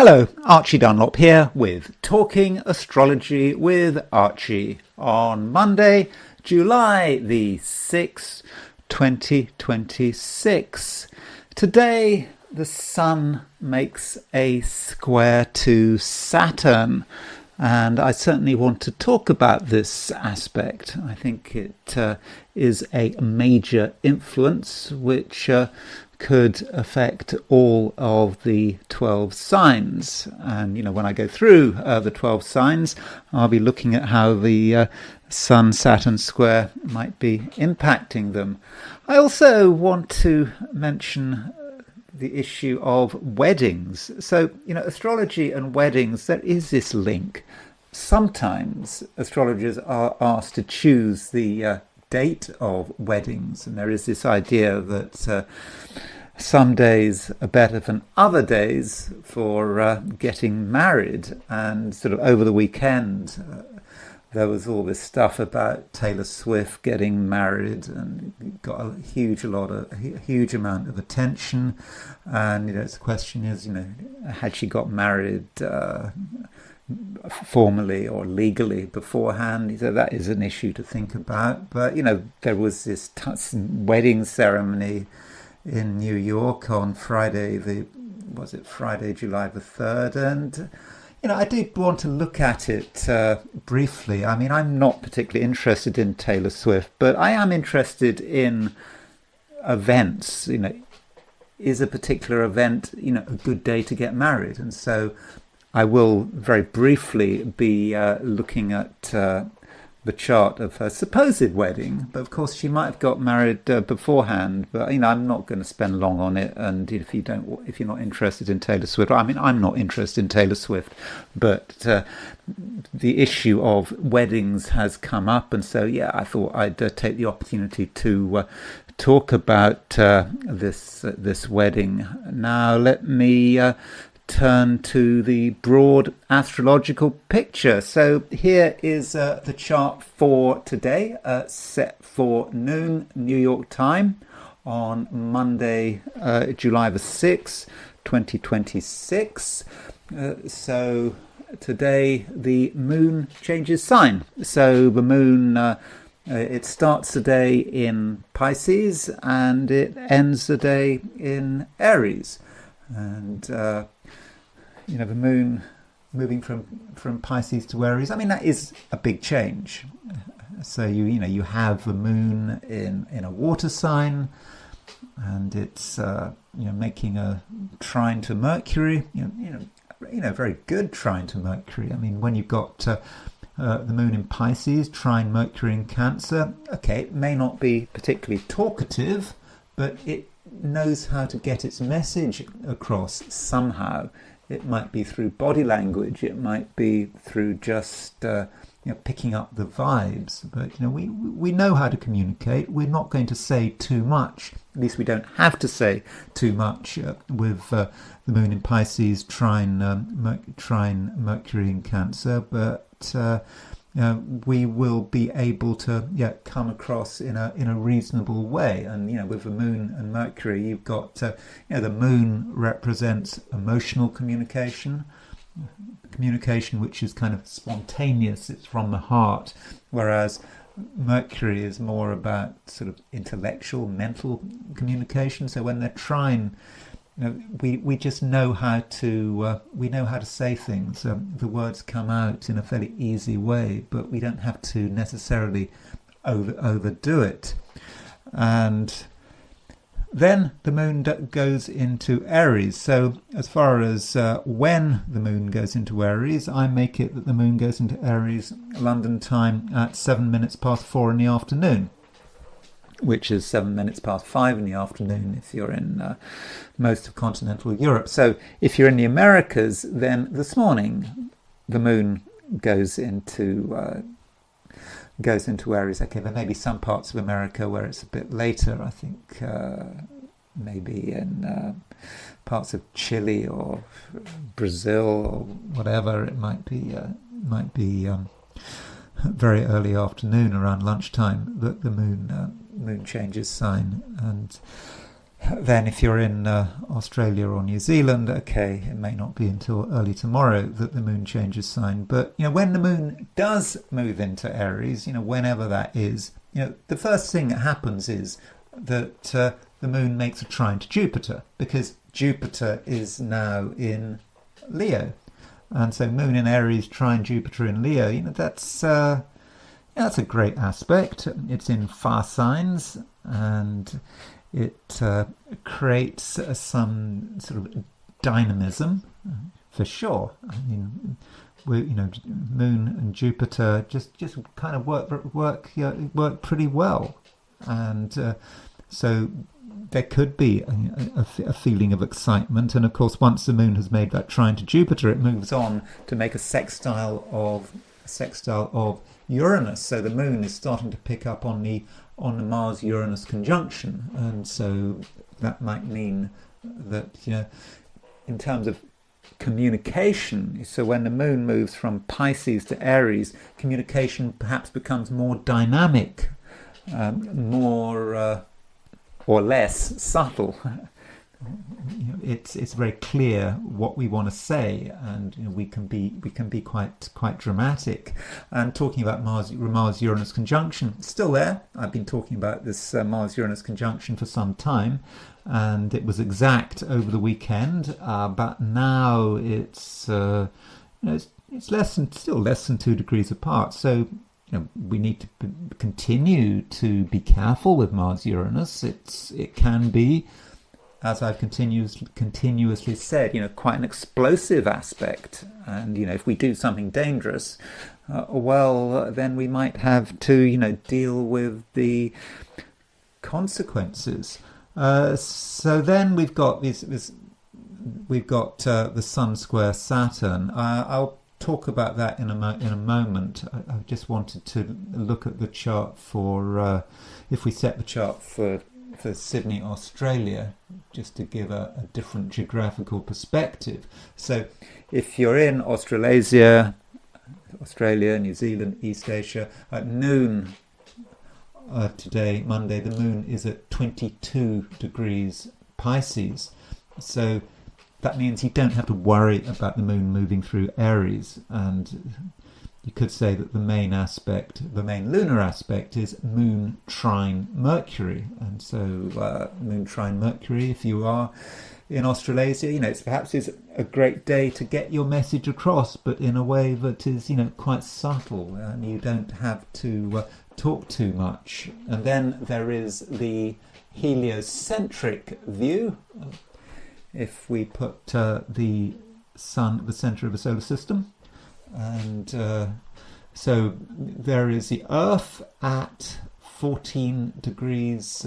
Hello, Archie Dunlop here with Talking Astrology with Archie on Monday, July the 6th, 2026. Today, the Sun makes a square to Saturn, and I certainly want to talk about this aspect. I think it is a major influence which could affect all of the 12 signs. And, when I go through the 12 signs, I'll be looking at how the Sun-Saturn square might be impacting them. I also want to mention the issue of weddings. So, astrology and weddings, there is this link. Sometimes astrologers are asked to choose the date of weddings, and there is this idea that some days are better than other days for getting married. And sort of over the weekend there was all this stuff about Taylor Swift getting married, and it got a huge amount of attention. And the question is, had she got married formally or legally beforehand? So that is an issue to think about. But there was this wedding ceremony in New York on Friday, July the 3rd, and I did want to look at it briefly. I mean, I'm not particularly interested in Taylor Swift, but I am interested in events. Is a particular event a good day to get married? And so I will very briefly be looking at the chart of her supposed wedding, but of course she might have got married beforehand. But I'm not going to spend long on it. And if you're not interested in Taylor Swift, I'm not interested in Taylor Swift, but the issue of weddings has come up, and so I thought I'd take the opportunity to talk about this wedding. Now let me turn to the broad astrological picture. So here is the chart for today, set for noon New York time on Monday, July the 6th, 2026. So today the moon changes sign. So the moon, it starts the day in Pisces and it ends the day in Aries. And the moon moving from Pisces to Aries, that is a big change. So you have the moon in a water sign, and it's making a trine to Mercury. Very good trine to Mercury. When you've got the moon in Pisces, trine Mercury in Cancer. Okay, it may not be particularly talkative, but it knows how to get its message across somehow. It might be through body language, it might be through just picking up the vibes. But we know how to communicate. We're not going to say too much. At least we don't have to say too much with the moon in Pisces, trine Mercury in Cancer. But we will be able to come across in a reasonable way. And with the moon and Mercury, you've got the moon represents emotional communication which is kind of spontaneous, it's from the heart, whereas Mercury is more about sort of intellectual, mental communication. So when they're trine, we just know how to say things. The words come out in a fairly easy way, but we don't have to necessarily overdo it. And then the moon goes into Aries. So as far as when the moon goes into Aries, I make it that the moon goes into Aries London time at 4:07 in the afternoon, which is 5:07 in the afternoon if you're in most of continental Europe. So if you're in the Americas, then this morning the moon goes into Aries. Okay, there may be some parts of America where it's a bit later. I think maybe in parts of Chile or Brazil or whatever, it might be very early afternoon, around lunchtime, that the moon changes sign. And Then if you're in Australia or New Zealand, okay, it may not be until early tomorrow that the moon changes sign. But, when the moon does move into Aries, whenever that is, the first thing that happens is that the moon makes a trine to Jupiter, because Jupiter is now in Leo. And so moon in Aries trine Jupiter in Leo, that's a great aspect. It's in fire signs, and it creates some sort of dynamism, for sure. I mean, Moon and Jupiter just kind of work pretty well, and so there could be a feeling of excitement. And of course, once the Moon has made that trine to Jupiter, it moves on to make a sextile of Uranus. So the Moon is starting to pick up on the Mars-Uranus conjunction, and so that might mean that in terms of communication, so when the Moon moves from Pisces to Aries, communication perhaps becomes more dynamic, more or less subtle. It's very clear what we want to say, and we can be quite dramatic. And talking about Mars-Uranus conjunction, still there. I've been talking about this Mars-Uranus conjunction for some time, and it was exact over the weekend. But now it's still less than 2 degrees apart. So we need to continue to be careful with Mars-Uranus. It can be, as I've continuously said, quite an explosive aspect. And, if we do something dangerous, then we might have to, deal with the consequences. So then we've got the Sun square Saturn. I'll talk about that in a moment. I just wanted to look at the chart for, if we set the chart for Sydney, Australia, just to give a different geographical perspective. So if you're in Australasia, Australia, New Zealand, East Asia, at noon today, Monday, the moon is at 22 degrees Pisces. So that means you don't have to worry about the moon moving through Aries. And you could say that the main lunar aspect is moon trine Mercury. And so moon trine Mercury, if you are in Australasia, it's perhaps a great day to get your message across, but in a way that is, quite subtle, and you don't have to talk too much. And then there is the heliocentric view. If we put the Sun at the centre of the solar system, and so there is the Earth at 14 degrees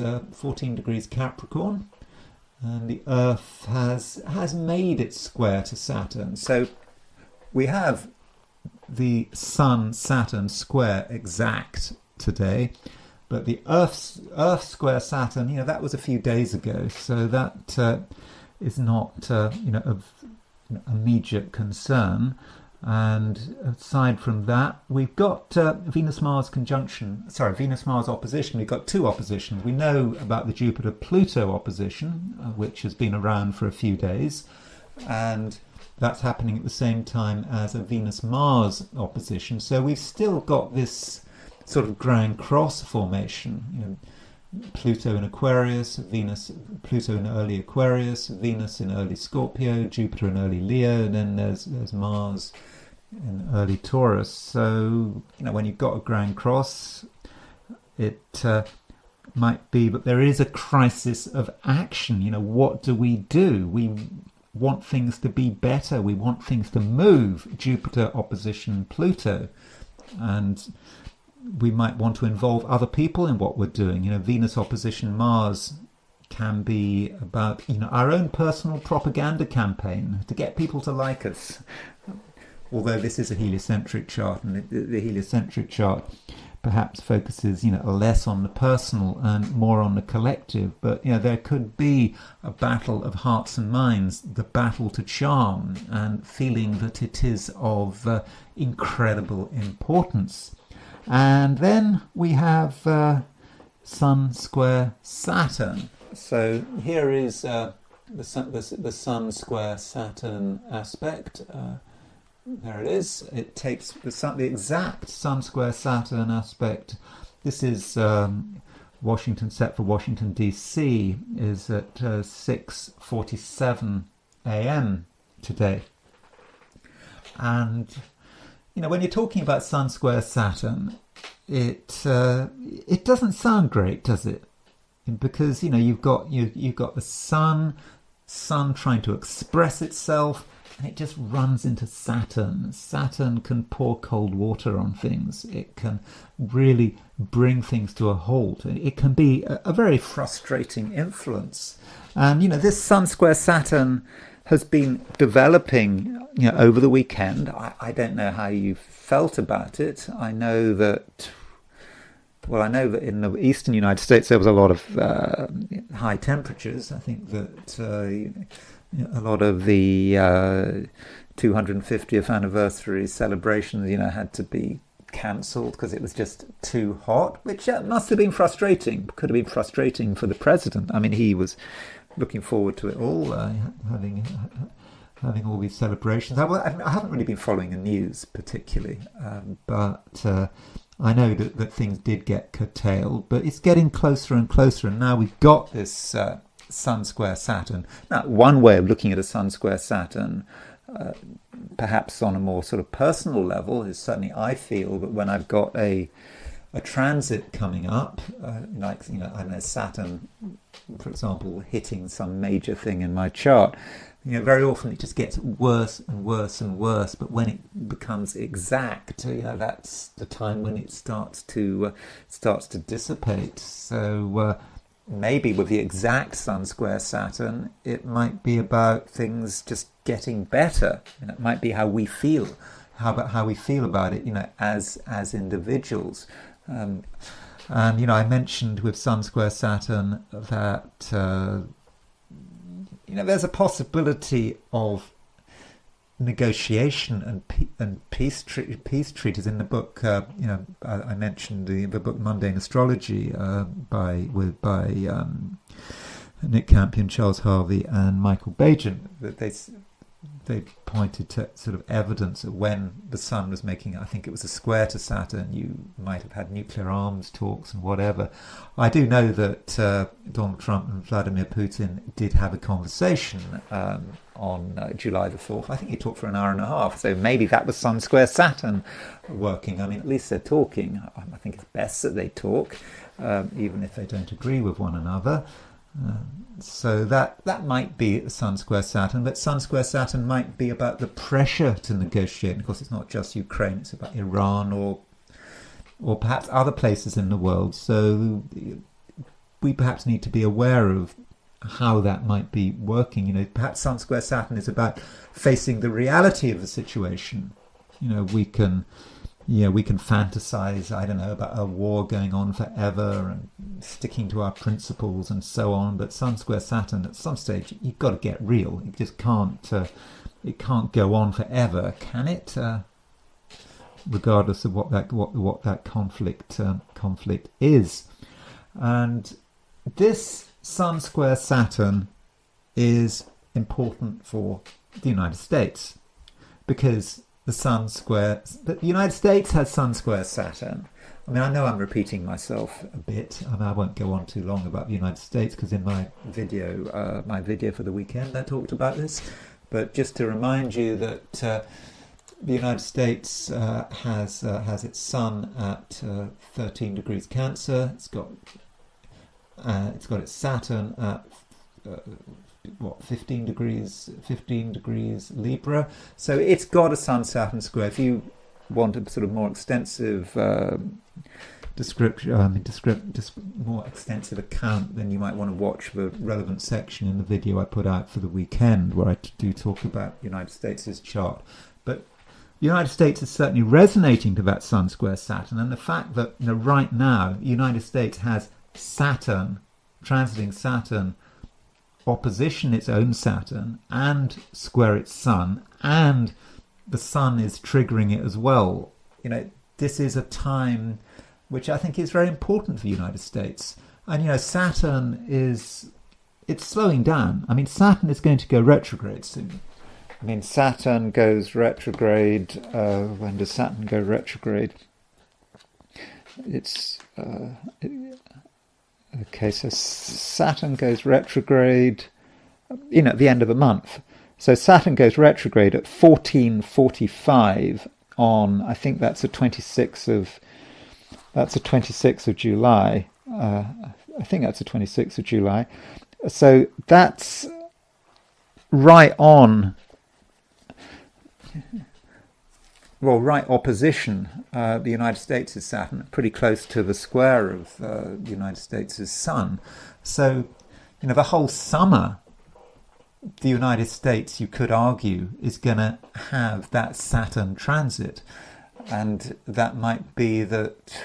Capricorn, and the Earth has made its square to Saturn. So we have the Sun-Saturn square exact today, but the Earth square Saturn, that was a few days ago, so that is not of immediate concern. And aside from that, we've got Venus-Mars opposition. We've got 2 oppositions. We know about the Jupiter-Pluto opposition, which has been around for a few days, and that's happening at the same time as a Venus-Mars opposition. So we've still got this sort of grand cross formation, Pluto in Aquarius, Pluto in early Aquarius, Venus in early Scorpio, Jupiter in early Leo, and then there's Mars in early Taurus. So, when you've got a grand cross, it might be, but there is a crisis of action. What do? We want things to be better. We want things to move. Jupiter opposition Pluto. And we might want to involve other people in what we're doing. Venus opposition Mars can be about, our own personal propaganda campaign to get people to like us. Although this is a heliocentric chart, and the heliocentric chart perhaps focuses, less on the personal and more on the collective. But, there could be a battle of hearts and minds, the battle to charm, and feeling that it is of incredible importance. And then we have Sun square Saturn. So here is the Sun square Saturn aspect. There it is. It takes the exact Sun square Saturn aspect. This is Washington, set for Washington DC, is at 6:47 a.m. today. And when you're talking about Sun square Saturn, it doesn't sound great, does it? Because you've got the sun trying to express itself, and it just runs into Saturn. Saturn can pour cold water on things. It can really bring things to a halt. It can be a very frustrating influence. And this Sun square Saturn has been developing over the weekend. I don't know how you felt about it. I know that in the eastern United States there was a lot of high temperatures. I think that a lot of the 250th anniversary celebrations, had to be cancelled because it was just too hot, which must have been frustrating. Could have been frustrating for the president. I mean, he was looking forward to it all, having all these celebrations. I haven't really been following the news particularly, but I know that things did get curtailed, but it's getting closer and closer, and now we've got this Sun square Saturn. Now, one way of looking at a Sun square Saturn, perhaps on a more sort of personal level, is certainly I feel that when I've got a transit coming up, I know Saturn, for example, hitting some major thing in my chart, very often it just gets worse and worse and worse. But when it becomes exact, that's the time when it starts to dissipate. So maybe with the exact Sun square Saturn, it might be about things just getting better. It might be how we feel. How we feel about it, as individuals. And I mentioned with Sun square Saturn that there's a possibility of negotiation and peace treaties in the book. I mentioned the book Mundane Astrology by Nick Campion, Charles Harvey, and Michael Bajan. That they pointed to sort of evidence of when the Sun was making, I think it was a square to Saturn, you might have had nuclear arms talks and whatever. I do know that Donald Trump and Vladimir Putin did have a conversation on July the 4th. I think he talked for an hour and a half, so maybe that was Sun square Saturn working. I mean, at least they're talking. I think it's best that they talk, even if they don't agree with one another. So that might be Sun square Saturn, but Sun square Saturn might be about the pressure to negotiate. And of course, it's not just Ukraine; it's about Iran or perhaps other places in the world. So we perhaps need to be aware of how that might be working. Perhaps Sun square Saturn is about facing the reality of the situation. We can fantasize, I don't know, about a war going on forever and sticking to our principles and so on. But Sun square Saturn, at some stage, you've got to get real. It just can't. It can't go on forever, can it? Regardless of what that conflict is. And this Sun square Saturn is important for the United States because the United States has Sun square Saturn. I mean, I know I'm repeating myself a bit. I won't go on too long about the United States because in my video for the weekend, I talked about this. But just to remind you that the United States has its Sun at 13 degrees Cancer. It's got its Saturn at 15 degrees Libra. So it's got a Sun Saturn square. If you want a sort of more extensive more extensive account, then you might want to watch the relevant section in the video I put out for the weekend where I do talk about the United States' chart. But the United States is certainly resonating to that Sun square Saturn, and the fact that right now the United States has Saturn transiting Saturn opposition its own Saturn and square its Sun, and the Sun is triggering it as well. This is a time which I think is very important for the United States. And Saturn is it's slowing down. I mean, Saturn is going to go retrograde soon. I mean, Saturn goes retrograde. When does Saturn go retrograde? It's okay. So Saturn goes retrograde, at the end of the month. So Saturn goes retrograde at 14:45 on. I think that's the 26th of. That's the 26th of July. I think that's the 26th of July. So that's right on. Well, right opposition. The United States is Saturn, pretty close to the square of the United States' Sun. So, the whole summer, the United States, you could argue, is going to have that Saturn transit. And that might be that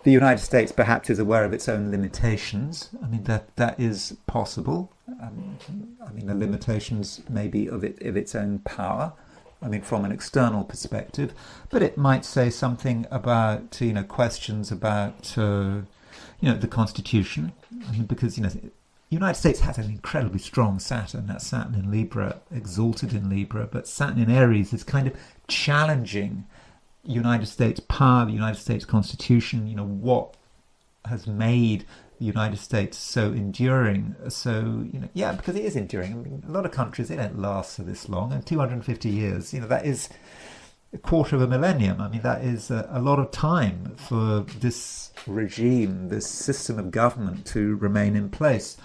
the United States perhaps is aware of its own limitations. I mean, that is possible. The limitations maybe of its own power. I mean, from an external perspective, but it might say something about questions about the Constitution. I mean, because the United States has an incredibly strong Saturn. That's Saturn in Libra, exalted in Libra, but Saturn in Aries is kind of challenging United States power, the United States Constitution. What has made the United States so enduring. So, because it is enduring. I mean, a lot of countries, they don't last for this long. And 250 years, that is a quarter of a millennium. I mean, that is a lot of time for this regime, this system of government to remain in place.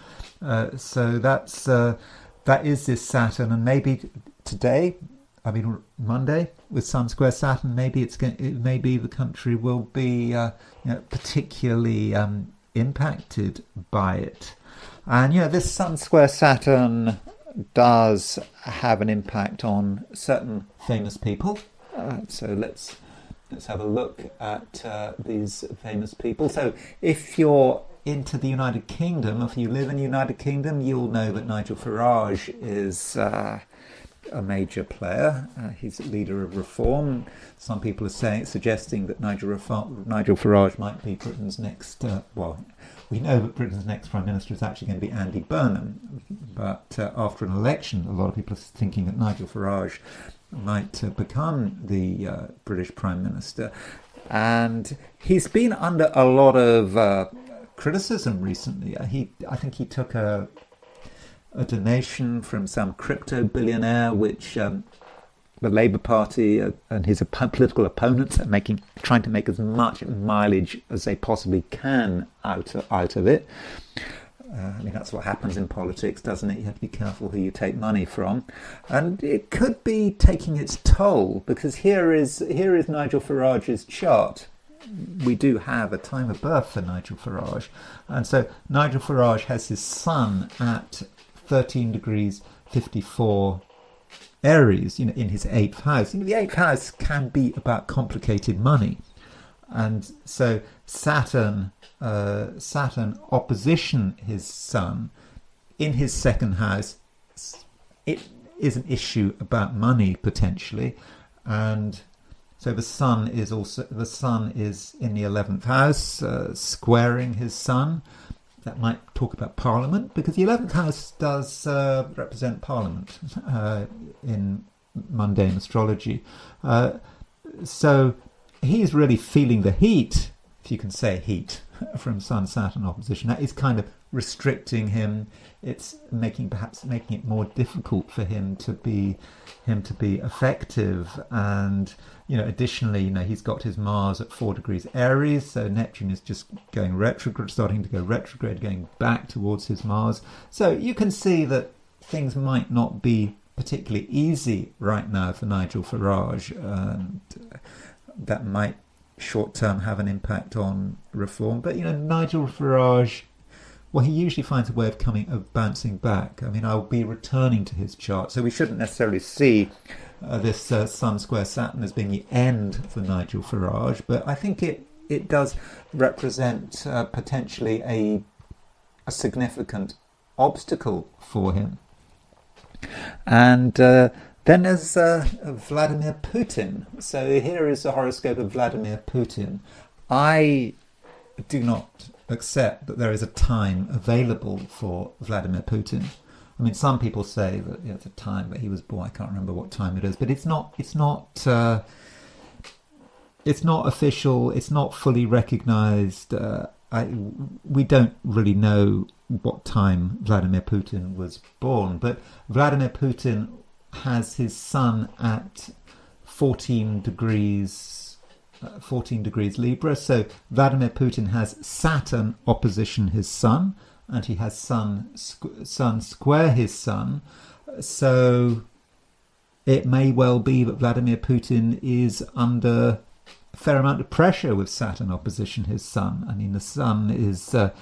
So that is this Saturn. And maybe today, Monday, with Sun square Saturn, maybe maybe the country will be particularly impacted by it. And this Sun square Saturn does have an impact on certain famous people. So let's have a look at these famous people. So if you're into the United Kingdom, if you live in the United Kingdom, you'll know that Nigel Farage is a major player. He's a leader of reform. Some people are suggesting that Nigel Farage might be Britain's next. We know that Britain's next Prime Minister is actually going to be Andy Burnham, but after an election, a lot of people are thinking that Nigel Farage might become the British Prime Minister, and he's been under a lot of criticism recently. I think he took a donation from some crypto billionaire, which the Labour Party and his political opponents are trying to make as much mileage as they possibly can out of it. That's what happens in politics, doesn't it? You have to be careful who you take money from, and it could be taking its toll, because here is Nigel Farage's chart. We do have a time of birth for Nigel Farage, and so Nigel Farage has his Sun at 13 degrees 54 Aries, in his 8th house. The 8th house can be about complicated money, and so Saturn opposition his Sun in his 2nd house, it is an issue about money potentially, and so the Sun is in the 11th house, squaring his Sun. That might talk about Parliament, because the 11th house does represent Parliament in mundane astrology. So he's really feeling the heat, if you can say heat, from Sun-Saturn opposition. That is kind of restricting him. It's making it more difficult for him to be effective. And additionally, he's got his Mars at 4 degrees Aries, so Neptune is just going retrograde, starting to go retrograde, going back towards his Mars. So you can see that things might not be particularly easy right now for Nigel Farage, and that might short-term have an impact on reform. But Nigel Farage, he usually finds a way of bouncing back. I'll be returning to his chart, so we shouldn't necessarily see this Sun square Saturn as being the end for Nigel Farage, but I think it does represent potentially a significant obstacle for him. And then there's Vladimir Putin. So here is the horoscope of Vladimir Putin. I do not accept that there is a time available for Vladimir Putin. I mean, some people say that it's a time that he was born. I can't remember what time it is, but it's not official. It's not fully recognised. We don't really know what time Vladimir Putin was born, but Vladimir Putin has his sun at 14 degrees Libra. So Vladimir Putin has Saturn opposition his sun, and he has sun square his sun. So it may well be that Vladimir Putin is under a fair amount of pressure with Saturn opposition his sun. I mean, the sun is the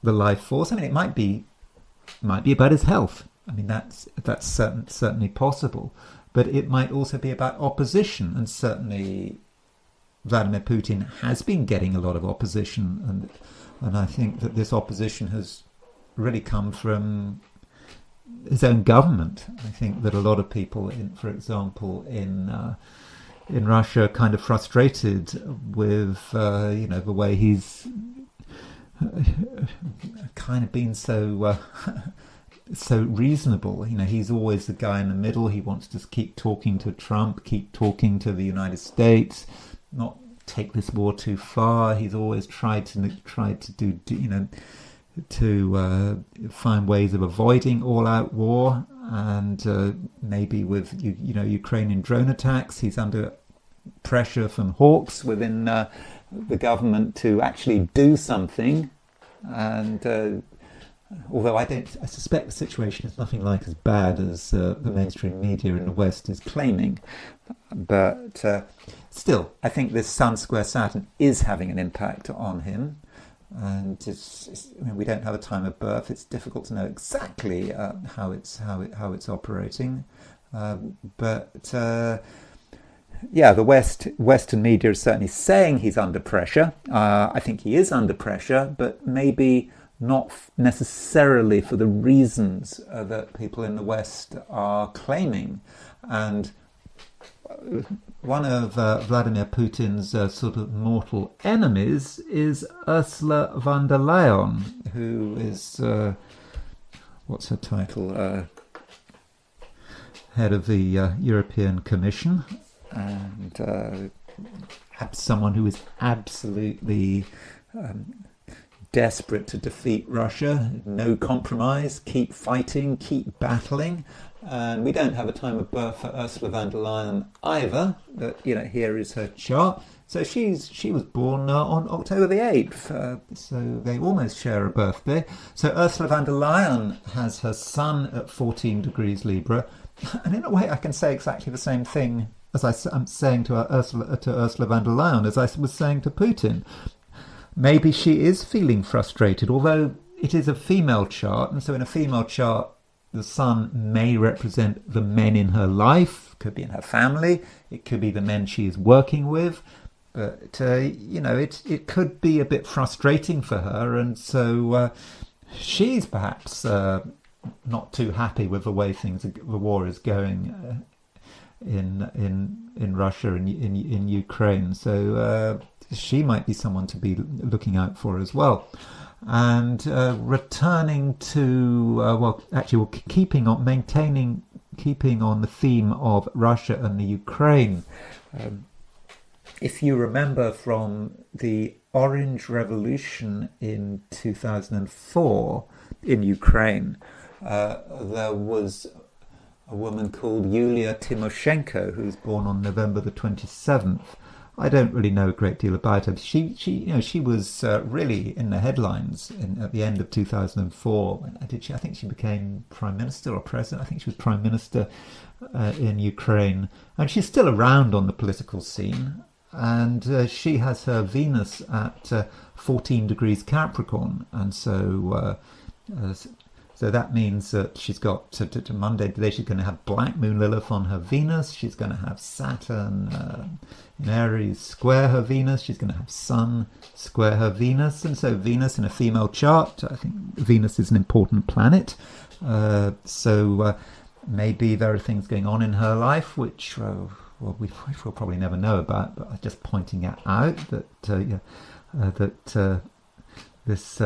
life force. I mean, it might be about his health. I mean, that's certainly possible. But it might also be about opposition, and certainly Vladimir Putin has been getting a lot of opposition, and I think that this opposition has really come from his own government. I think that a lot of people, for example, in Russia, are kind of frustrated with the way he's kind of been so reasonable. He's always the guy in the middle. He wants to keep talking to Trump, keep talking to the United States, not take this war too far. He's always tried to do to find ways of avoiding all-out war, and maybe with Ukrainian drone attacks, he's under pressure from hawks within the government to actually do something. And although I suspect the situation is nothing like as bad as the mainstream media in the West is claiming, but still, I think this Sun square Saturn is having an impact on him. And we don't have a time of birth. It's difficult to know exactly how it's operating. The Western media is certainly saying he's under pressure. I think he is under pressure, but maybe not necessarily for the reasons that people in the West are claiming. And one of Vladimir Putin's sort of mortal enemies is Ursula von der Leyen, who is, what's her title? Head of the European Commission, and someone who is absolutely desperate to defeat Russia. No compromise, keep fighting, keep battling. And we don't have a time of birth for Ursula von der Leyen either, but here is her chart. So she was born on October the 8th, so they almost share a birthday. So Ursula von der Leyen has her sun at 14 degrees Libra, and in a way I can say exactly the same thing as I'm saying to Ursula von der Leyen as I was saying to Putin. Maybe she is feeling frustrated, although it is a female chart, and so in a female chart the sun may represent the men in her life, could be in her family, it could be the men she is working with, but it could be a bit frustrating for her, and so she's perhaps not too happy with the way the war is going in Russia and in Ukraine. So she might be someone to be looking out for as well. And returning to keeping on the theme of Russia and the Ukraine. If you remember from the Orange Revolution in 2004 in Ukraine, there was a woman called Yulia Tymoshenko, who was born on November the 27th. I don't really know a great deal about her. She was really in the headlines at the end of 2004. I think she became prime minister or president. I think she was prime minister in Ukraine, and she's still around on the political scene. And she has her Venus at 14 degrees Capricorn, and so that means that she's got to Monday today. She's going to have Black Moon Lilith on her Venus. She's going to have Saturn in Aries square her Venus. She's going to have Sun square her Venus. And so Venus in a female chart, I think Venus is an important planet. So maybe there are things going on in her life which we'll probably never know about, but I'm just pointing it out that this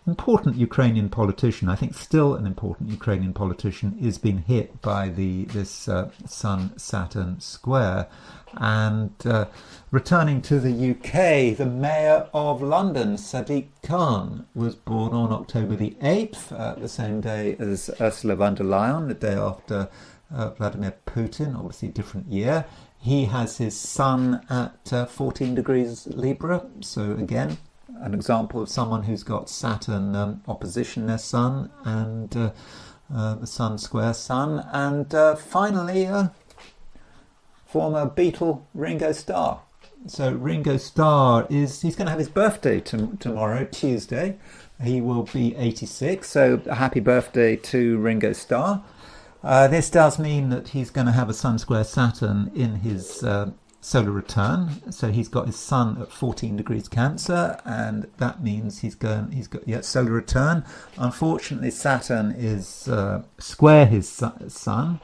important Ukrainian politician, I think still an important Ukrainian politician, is being hit by this Sun-Saturn square. And returning to the UK, the Mayor of London, Sadiq Khan, was born on October the 8th, the same day as Ursula von der Leyen, the day after Vladimir Putin, obviously a different year. He has his sun at 14 degrees Libra, so again, an example of someone who's got Saturn opposition their sun, and the sun square sun. And finally, former Beatle Ringo Starr. So Ringo Starr he's going to have his birthday tomorrow, Tuesday. He will be 86, so a happy birthday to Ringo Starr. This does mean that he's going to have a sun square Saturn in his solar return. So he's got his sun at 14 degrees Cancer, and that means he's got solar return. Unfortunately, Saturn is square his sun,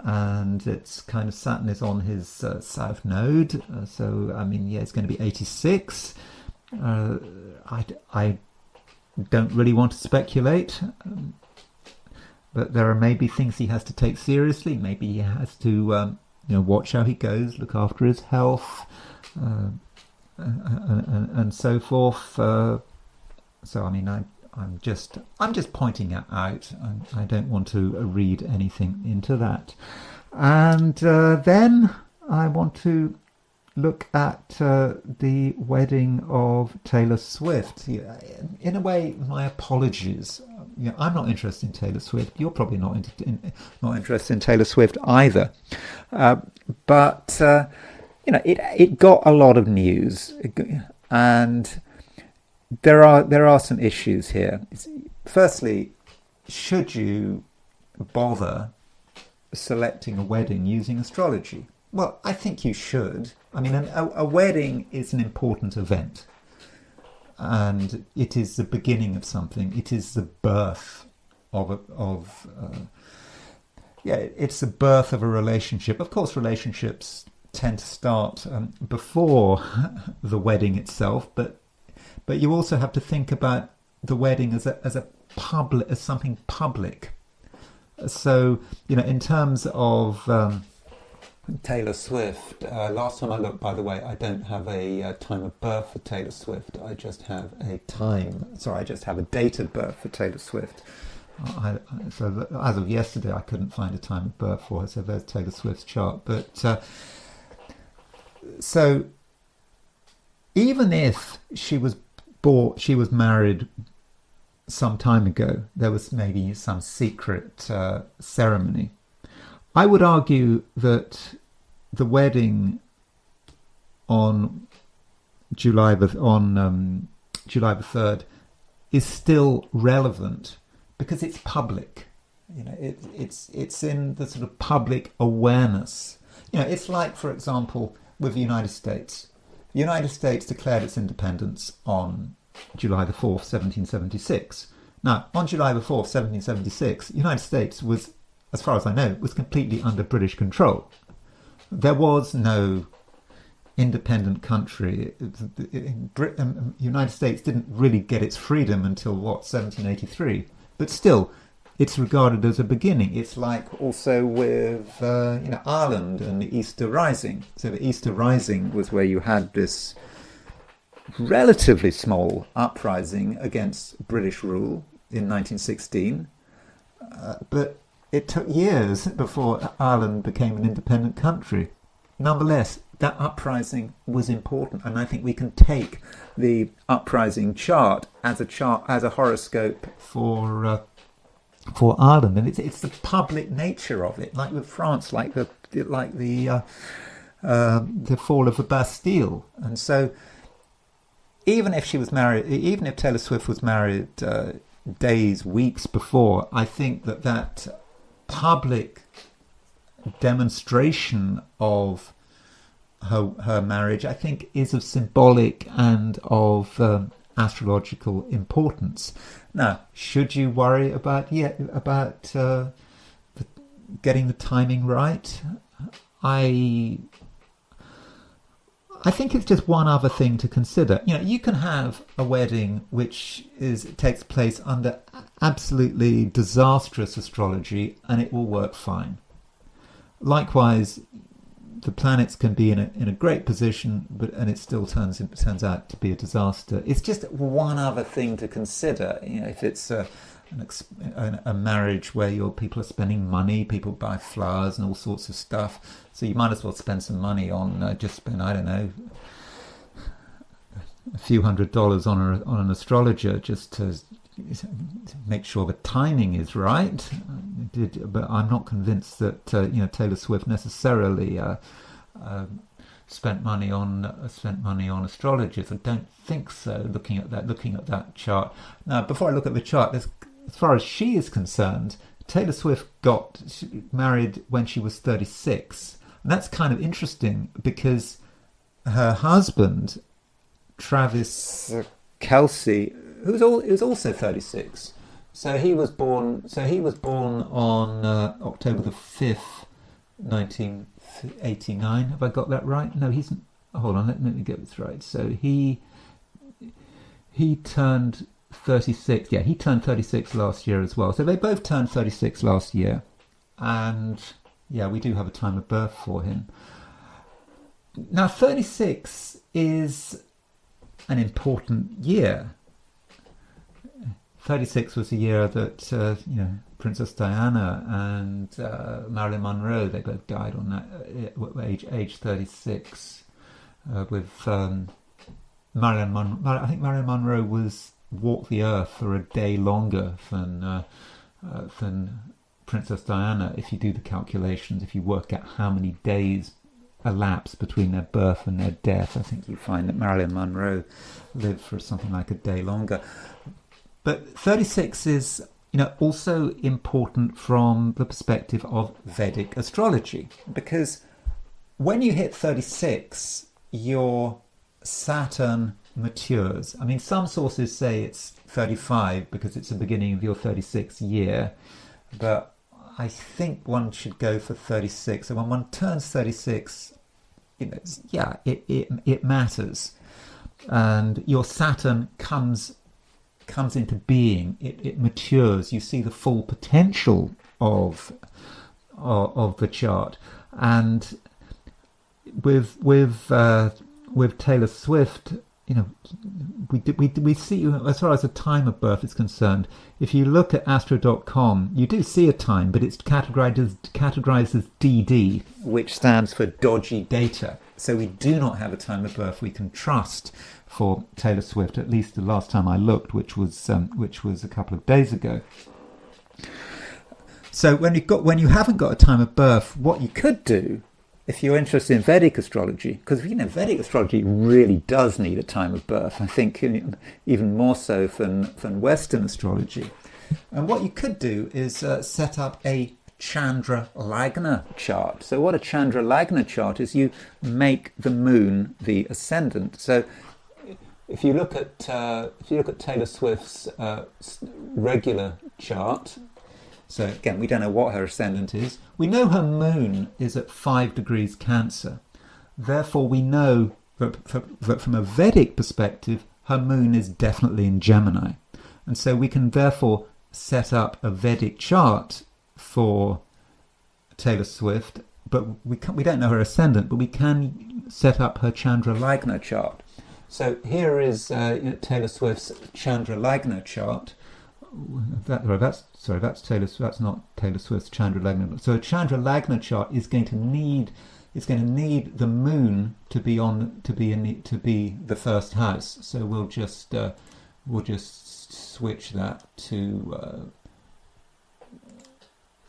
and it's kind of Saturn is on his south node. So I mean, yeah, it's going to be 86. I don't really want to speculate. But there are maybe things he has to take seriously. Maybe he has to, watch how he goes, look after his health, and so forth. So I mean, I'm just pointing it out. I don't want to read anything into that. And then I want to look at the wedding of Taylor Swift. In a way, my apologies. I'm not interested in Taylor Swift. You're probably not interested in Taylor Swift either. But it got a lot of news, and there are some issues here. Firstly, should you bother selecting a wedding using astrology? Well, I think you should. I mean, a wedding is an important event. And it is the beginning of something. It is the birth it's the birth of a relationship. Of course, relationships tend to start before the wedding itself, but you also have to think about the wedding as something public. So in terms of Taylor Swift. Last time I looked, by the way, I don't have a time of birth for Taylor Swift. I just have a date of birth for Taylor Swift. So as of yesterday, I couldn't find a time of birth for her. So there's Taylor Swift's chart. But so even if she was married some time ago, there was maybe some secret ceremony. I would argue that the wedding on July the 3rd is still relevant because it's public. It's in the sort of public awareness. It's like, for example, with the United States. The United States declared its independence on July the 4th, 1776. Now, on July the 4th, 1776, the United States was, as far as I know, was completely under British control. There was no independent country. The United States didn't really get its freedom until, 1783? But still, it's regarded as a beginning. It's like also with Ireland and the Easter Rising. So the Easter Rising was where you had this relatively small uprising against British rule in 1916. But it took years before Ireland became an independent country. Nonetheless, that uprising was important, and I think we can take the uprising chart as a horoscope for Ireland, and it's the public nature of it, like with France, like the fall of the Bastille. And so, even if Taylor Swift was married days, weeks before, I think that public demonstration of her marriage, I think, is of symbolic and of astrological importance. Now, should you worry about getting the timing right? I think it's just one other thing to consider. You can have a wedding which takes place under absolutely disastrous astrology and it will work fine. Likewise, the planets can be in a great position, and it still turns out to be a disaster. It's just one other thing to consider. If it's a marriage where people are spending money, people buy flowers and all sorts of stuff, so you might as well spend some money on I don't know, a few $100s on an astrologer just to make sure the timing is right. But I'm not convinced that Taylor Swift necessarily spent money on astrologers. I don't think so. Looking at that chart. Now, before I look at the chart, as far as she is concerned, Taylor Swift got married when she was 36, and that's kind of interesting because her husband, Travis Kelce, who was also 36. So he was born on October the 5th, 1989. Have I got that right? No, he's. Hold on, let me get this right. So he turned 36. Yeah, he turned 36 last year as well. So they both turned 36 last year, and yeah, we do have a time of birth for him. Now, 36 is an important year. 36 was the year that Princess Diana and Marilyn Monroe, they both died on that age 36. With Marilyn Monroe, I think Marilyn Monroe walked the earth for a day longer than Princess Diana. If you do the calculations, if you work out how many days elapsed between their birth and their death, I think you find that Marilyn Monroe lived for something like a day longer. But 36 is, also important from the perspective of Vedic astrology, because when you hit 36, your Saturn matures. I mean, some sources say it's 35 because it's the beginning of your 36th year, but I think one should go for 36. And when one turns 36, it matters, and your Saturn comes into being. It matures. You see the full potential of the chart, and with Taylor Swift, we see, as far as the time of birth is concerned, if you look at astro.com, you do see a time, but it's categorized as DD, which stands for dodgy data. So we do not have a time of birth we can trust for Taylor Swift, at least the last time I looked, which was a couple of days ago. So when you haven't got a time of birth, what you could do, if you're interested in Vedic astrology, because Vedic astrology really does need a time of birth, I think even more so than Western astrology. And what you could do is set up a Chandra Lagna chart. So what a Chandra Lagna chart is, you make the moon the ascendant. So if you look at Taylor Swift's regular chart, so again, we don't know what her ascendant is. We know her moon is at 5 degrees Cancer. Therefore, we know that from a Vedic perspective, her moon is definitely in Gemini. And so we can therefore set up a Vedic chart for Taylor Swift, but we don't know her ascendant, but we can set up her Chandra Lagna chart. So here is Taylor Swift's Chandra Lagna chart. That's not Taylor Swift's Chandra Lagna. So a Chandra Lagna chart is going to need the moon to be the first house. So we'll just switch that to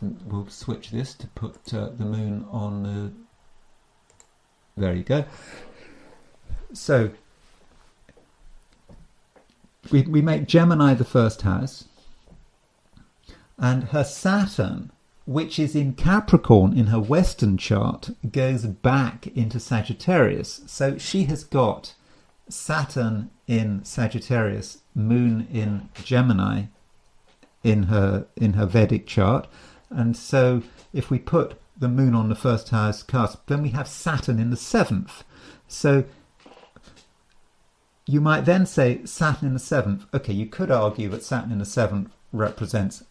we'll switch this to put the moon on the. There you go. So we make Gemini the first house, and her Saturn, which is in Capricorn in her Western chart, goes back into Sagittarius. So she has got Saturn in Sagittarius, Moon in Gemini in her Vedic chart. And so if we put the Moon on the first house cusp, then we have Saturn in the 7th. So you might then say Saturn in the 7th. Okay, you could argue that Saturn in the 7th represents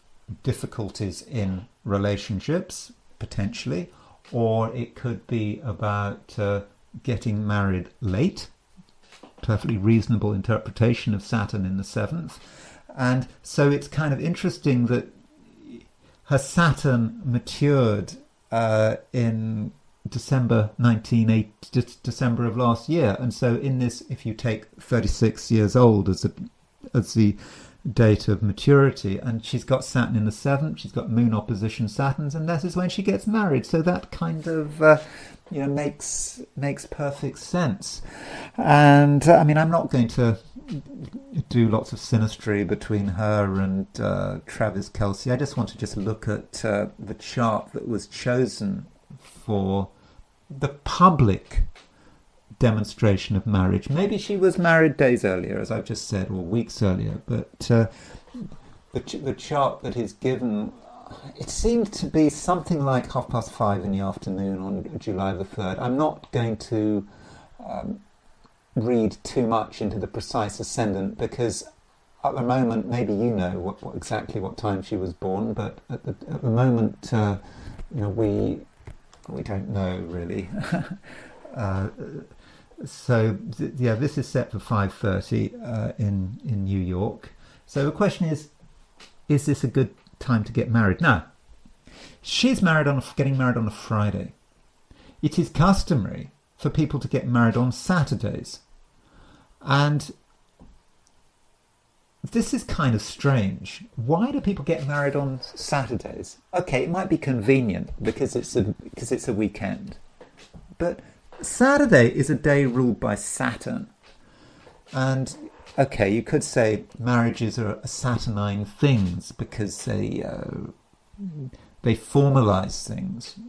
difficulties in relationships, potentially, or it could be about getting married late. Perfectly reasonable interpretation of Saturn in the 7th. And so it's kind of interesting that her Saturn matured in December December of last year. And so in this, if you take 36 years old as the date of maturity, and she's got Saturn in the 7th, she's got Moon opposition Saturn, and that is when she gets married. So that kind of makes perfect sense. And I mean, I'm not going to do lots of synastry between her and Travis Kelce. I just want to look at the chart that was chosen for the public demonstration of marriage. Maybe she was married days earlier, as I've just said, or weeks earlier, but the chart that is given, it seemed to be something like 5:30 in the afternoon on July the 3rd. I'm not going to read too much into the precise ascendant, because at the moment, maybe you know exactly what time she was born, but at the moment, we don't know really. So this is set for 5:30 in New York. So the question is this a good time to get married? Now, she's getting married on a Friday. It is customary for people to get married on Saturdays, and this is kind of strange. Why do people get married on Saturdays? Okay, it might be convenient because it's a weekend, but Saturday is a day ruled by Saturn. And okay, you could say marriages are Saturnine things because they formalize things,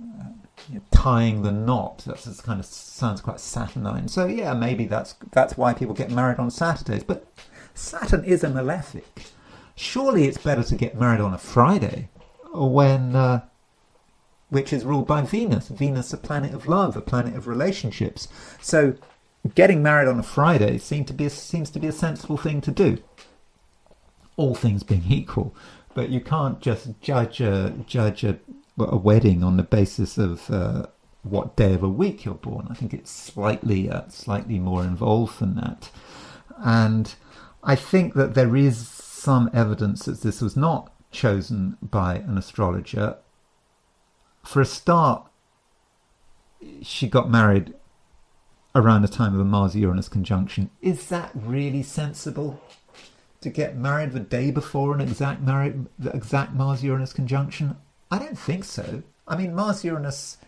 tying the knot. That kind of sounds quite Saturnine. So yeah, maybe that's why people get married on Saturdays. But Saturn is a malefic. Surely it's better to get married on a Friday, which is ruled by Venus. Venus, a planet of love, a planet of relationships. So getting married on a Friday seems to be a sensible thing to do, all things being equal. But you can't just judge a wedding on the basis of what day of a week you're born. I think it's slightly more involved than that. And I think that there is some evidence that this was not chosen by an astrologer. For a start, she got married around the time of a Mars-Uranus conjunction. Is that really sensible? To get married the day before the exact Mars-Uranus conjunction? I don't think so. I mean, Mars-Uranus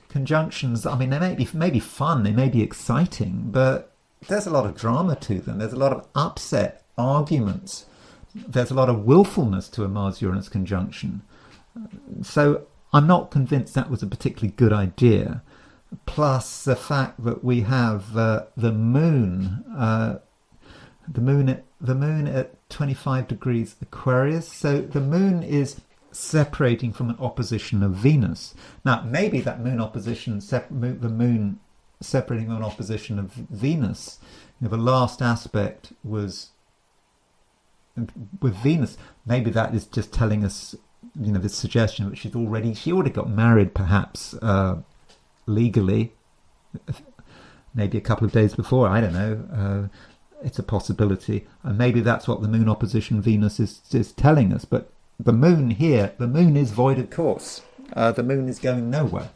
conjunctions, I mean, they may be fun, they may be exciting, but there's a lot of drama to them. There's a lot of upset arguments. There's a lot of willfulness to a Mars-Uranus conjunction. So I'm not convinced that was a particularly good idea. Plus the fact that we have the moon at 25 degrees Aquarius. So the moon is separating from an opposition of Venus. Now, maybe that moon opposition, the moon separating from an opposition of Venus, the last aspect was with Venus. Maybe that is just telling us, this suggestion that she already got married, perhaps legally, maybe a couple of days before. I don't know. It's a possibility, and maybe that's what the moon opposition Venus is telling us. But the moon is void of course. The moon is going nowhere.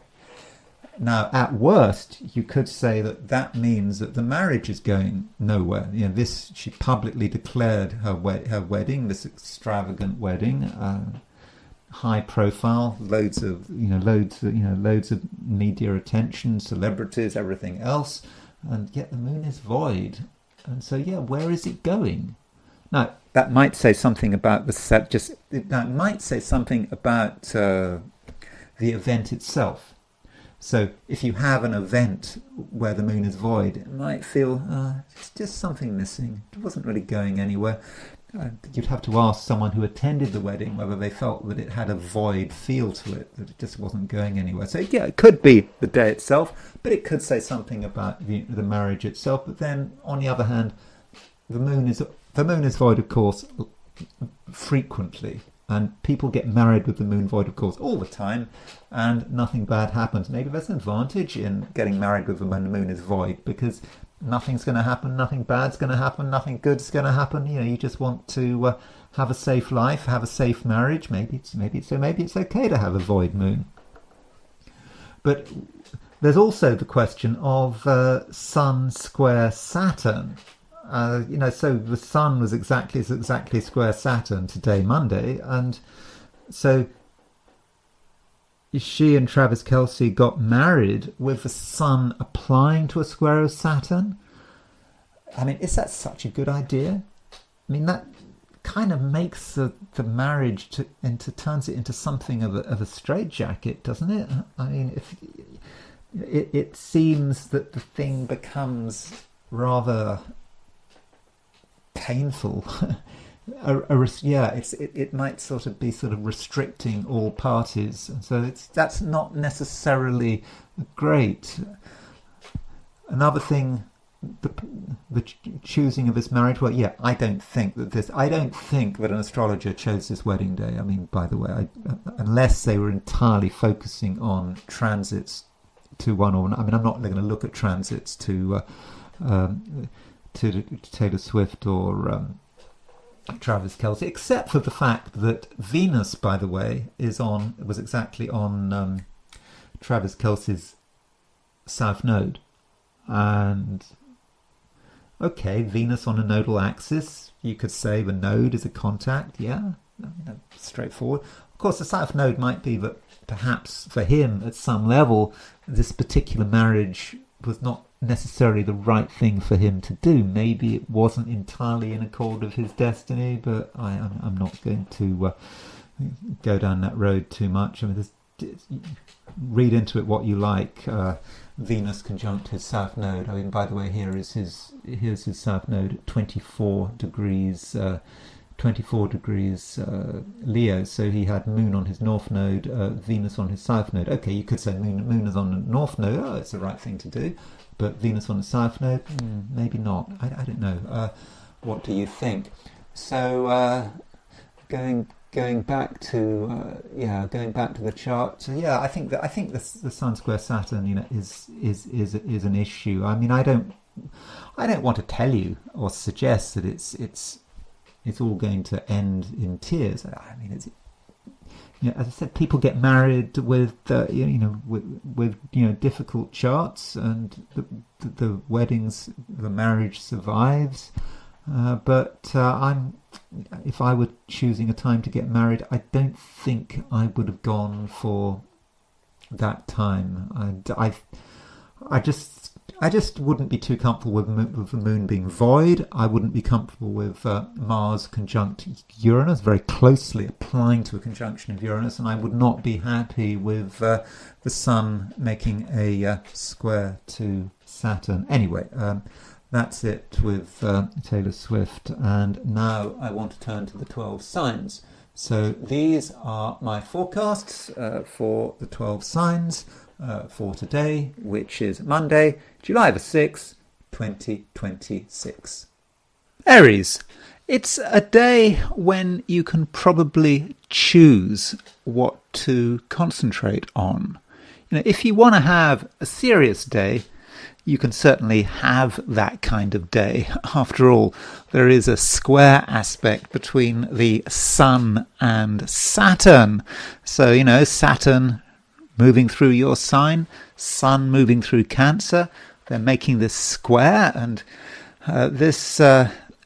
Now, at worst, you could say that means that the marriage is going nowhere. She publicly declared her wedding, this extravagant wedding, high profile, loads of media attention, celebrities, everything else, and yet the moon is void. And so, where is it going? Now, that might say something about that might say something about the event itself. So if you have an event where the moon is void, it might feel it's just something missing. It wasn't really going anywhere. You'd have to ask someone who attended the wedding whether they felt that it had a void feel to it, that it just wasn't going anywhere. So it could be the day itself, but it could say something about the marriage itself. But then, on the other hand, the moon is void, of course, frequently, and people get married with the moon void, of course, all the time, and nothing bad happens. Maybe there's an advantage in getting married with when the moon is void, because nothing's going to happen, nothing bad's going to happen, nothing good's going to happen. You just want to have a safe life, have a safe marriage. Maybe it's okay to have a void moon. But there's also the question of Sun square Saturn. So the Sun was exactly square Saturn today, Monday, and so she and Travis Kelce got married with the Sun applying to a square of Saturn. I mean, is that such a good idea? I mean, that kind of makes the marriage turns it into something of a straitjacket, doesn't it? I mean, if it seems that the thing becomes rather painful. It might sort of be restricting all parties, and so that's not necessarily great. Another thing, the choosing of this marriage. Well, yeah, I don't think that an astrologer chose this wedding day. I mean, by the way, unless they were entirely focusing on transits to one or I mean, I'm not going to look at transits to Taylor Swift or Travis Kelce, except for the fact that Venus, by the way, was exactly on Travis Kelce's south node, and okay, Venus on a nodal axis, you could say the node is a contact, yeah, straightforward. Of course, the south node might be that perhaps for him, at some level, this particular marriage was not necessarily the right thing for him to do. Maybe it wasn't entirely in accord with his destiny, but I'm not going to go down that road too much. I mean, read into it what you like. Venus conjunct his south node. I mean, by the way, here's his south node at 24 degrees Leo. So he had Moon on his north node, Venus on his south node. Okay, you could say Moon is on the north node. Oh, it's the right thing to do. But Venus on the south node, maybe not. I don't know. What do you think? So going back to the chart. So yeah, I think the Sun square Saturn, is an issue. I mean, I don't want to tell you or suggest that it's all going to end in tears. I mean, as I said, people get married with difficult charts, and the marriage survives. But if I were choosing a time to get married, I don't think I would have gone for that time. I just wouldn't be too comfortable with the moon being void. I wouldn't be comfortable with Mars conjunct Uranus, very closely applying to a conjunction of Uranus, and I would not be happy with the Sun making a square to Saturn. Anyway, that's it with Taylor Swift, and now I want to turn to the 12 signs. So these are my forecasts for the 12 signs for today, which is Monday, July the 6th, 2026. Aries. It's a day when you can probably choose what to concentrate on. If you want to have a serious day, you can certainly have that kind of day. After all, there is a square aspect between the Sun and Saturn. So, Saturn moving through your sign, Sun moving through Cancer, they're making this square, and this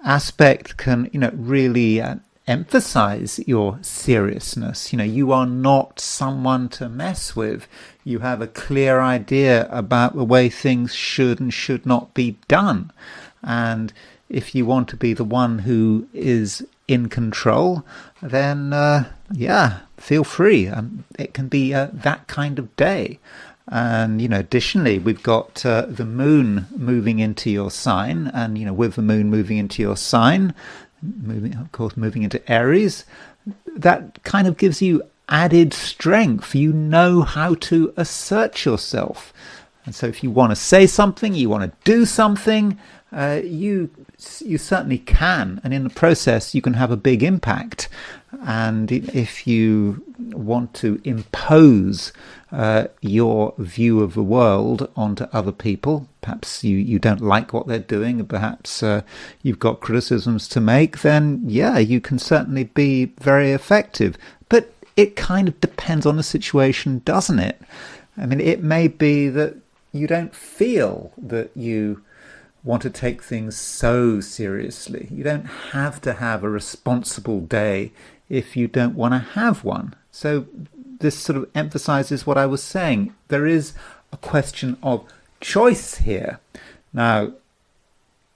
aspect can, really emphasize your seriousness. You are not someone to mess with. You have a clear idea about the way things should and should not be done. And if you want to be the one who is in control, then feel free. It can be that kind of day. And additionally, we've got the moon moving into your sign, and with the moon moving into your sign, moving into Aries, that kind of gives you added strength. You know how to assert yourself. And so if you want to say something, you want to do something, you certainly can, and in the process you can have a big impact. And if you want to impose your view of the world onto other people, perhaps you don't like what they're doing, perhaps you've got criticisms to make, then yeah, you can certainly be very effective. But it kind of depends on the situation, doesn't it? I mean, it may be that you don't feel that you want to take things so seriously. You don't have to have a responsible day if you don't want to have one. So this sort of emphasizes what I was saying. There is a question of choice here. Now,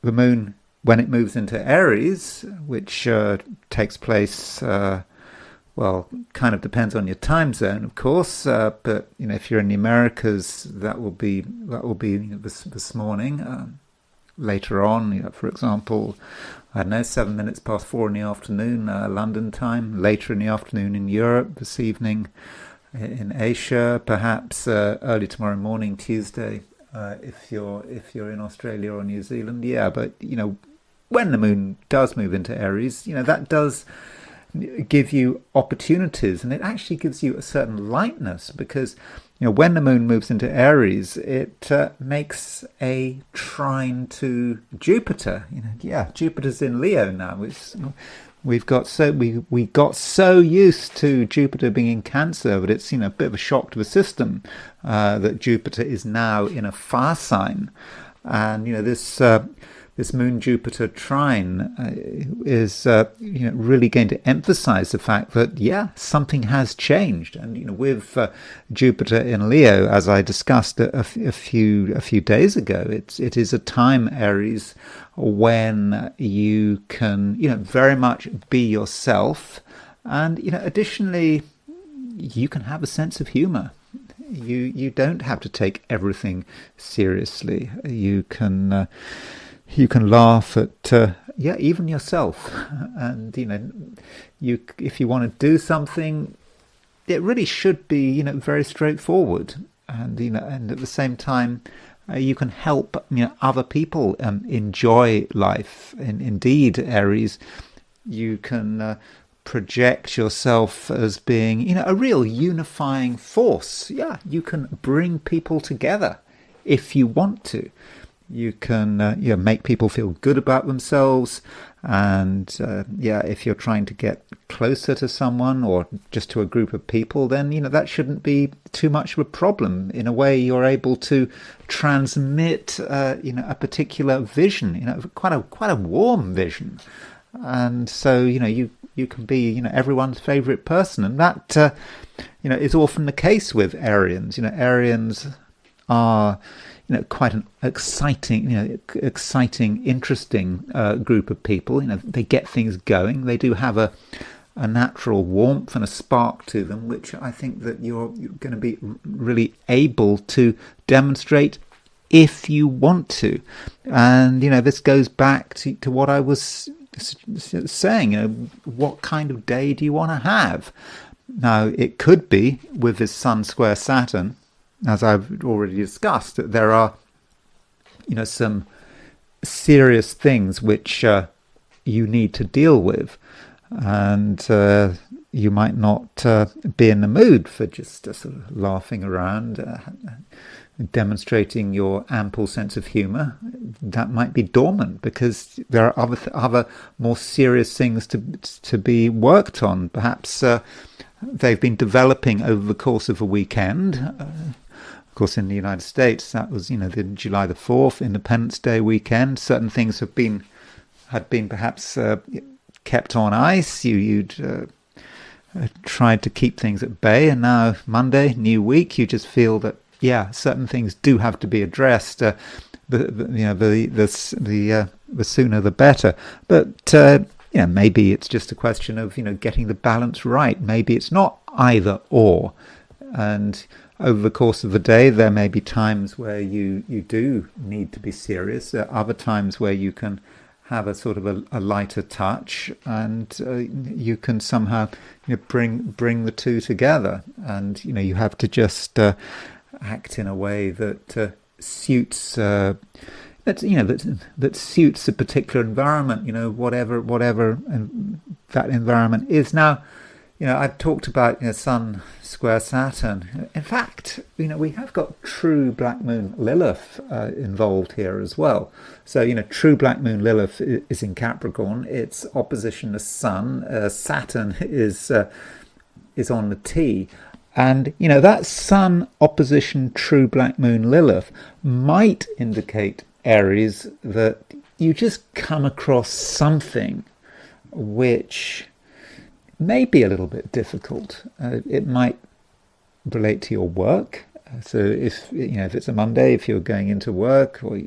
the moon, when it moves into Aries, which takes place, well, kind of depends on your time zone, of course. But if you're in the Americas, that will be this morning. Later on, for example, I don't know, 7 minutes past 4 in the afternoon, London time. Later in the afternoon in Europe, this evening in Asia, perhaps early tomorrow morning, Tuesday, if you're in Australia or New Zealand. Yeah, but when the moon does move into Aries, that does give you opportunities, and it actually gives you a certain lightness, because when the moon moves into Aries, it makes a trine to Jupiter. Jupiter's in Leo now. We got so used to Jupiter being in Cancer, but it's a bit of a shock to the system that Jupiter is now in a fire sign, and this Moon-Jupiter trine is really going to emphasize the fact that, something has changed. And, with Jupiter in Leo, as I discussed a few days ago, it is a time, Aries, when you can, very much be yourself. And, additionally, you can have a sense of humor. You don't have to take everything seriously. You can laugh at even yourself, and if you want to do something, it really should be very straightforward, and and at the same time you can help other people enjoy life. And indeed, Aries, you can project yourself as being a real unifying force. You can bring people together if you want to. You can make people feel good about themselves, and if you're trying to get closer to someone or just to a group of people, then that shouldn't be too much of a problem. In a way, you're able to transmit a particular vision, quite a warm vision, and so you can be everyone's favorite person, and that is often the case with Arians. Arians are quite an exciting, interesting group of people. They get things going. They do have a natural warmth and a spark to them, which I think that you're going to be really able to demonstrate if you want to. And this goes back to what I was saying. What kind of day do you want to have? Now, it could be with this Sun square Saturn. As I've already discussed, that there are, some serious things which you need to deal with, and you might not be in the mood for just sort of laughing around, demonstrating your ample sense of humour. That might be dormant because there are other more serious things to be worked on. Perhaps they've been developing over the course of a weekend. Of course, in the United States, that was, the July the 4th, Independence Day weekend. Certain things had been perhaps kept on ice. You'd tried to keep things at bay, and now Monday, new week, you just feel that certain things do have to be addressed. The sooner the better. But maybe it's just a question of getting the balance right. Maybe it's not either or, and over the course of the day, there may be times where you do need to be serious. There are other times where you can have a sort of a lighter touch, and you can somehow bring the two together. And you have to just act in a way that suits that suits a particular environment, whatever that environment is. Now, I've talked about Sun square Saturn. In fact, we have got True Black Moon Lilith involved here as well. So, True Black Moon Lilith is in Capricorn. It's opposition to Sun. Saturn is on the T. And, that Sun opposition True Black Moon Lilith might indicate, Aries, that you just come across something which may be a little bit difficult. It might relate to your work. So if it's a Monday, if you're going into work, or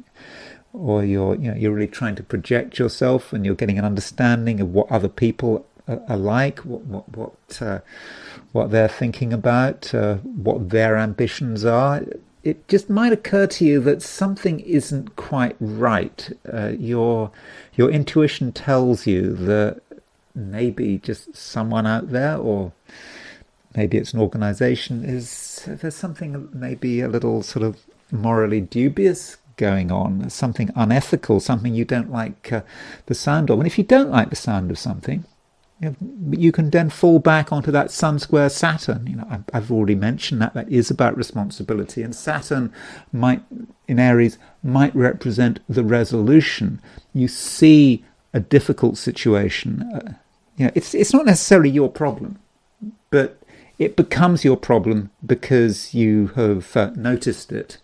you're really trying to project yourself, and you're getting an understanding of what other people are like, what they're thinking about, what their ambitions are. It just might occur to you that something isn't quite right. Your intuition tells you that maybe just someone out there, or maybe it's an organization, there's something maybe a little sort of morally dubious going on, something unethical, something you don't like the sound of. And if you don't like the sound of something, you can then fall back onto that Sun square Saturn. I've already mentioned that is about responsibility, and Saturn in Aries might represent the resolution. You see a difficult situation. It's not necessarily your problem, but it becomes your problem because you have noticed it.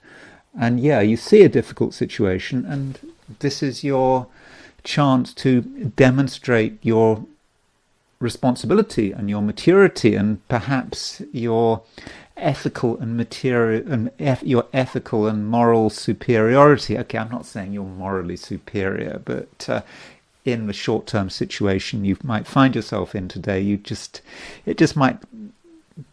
And you see a difficult situation, and this is your chance to demonstrate your responsibility and your maturity, and perhaps your ethical and your ethical and moral superiority. Okay, I'm not saying you're morally superior, but in the short-term situation you might find yourself in today, it just might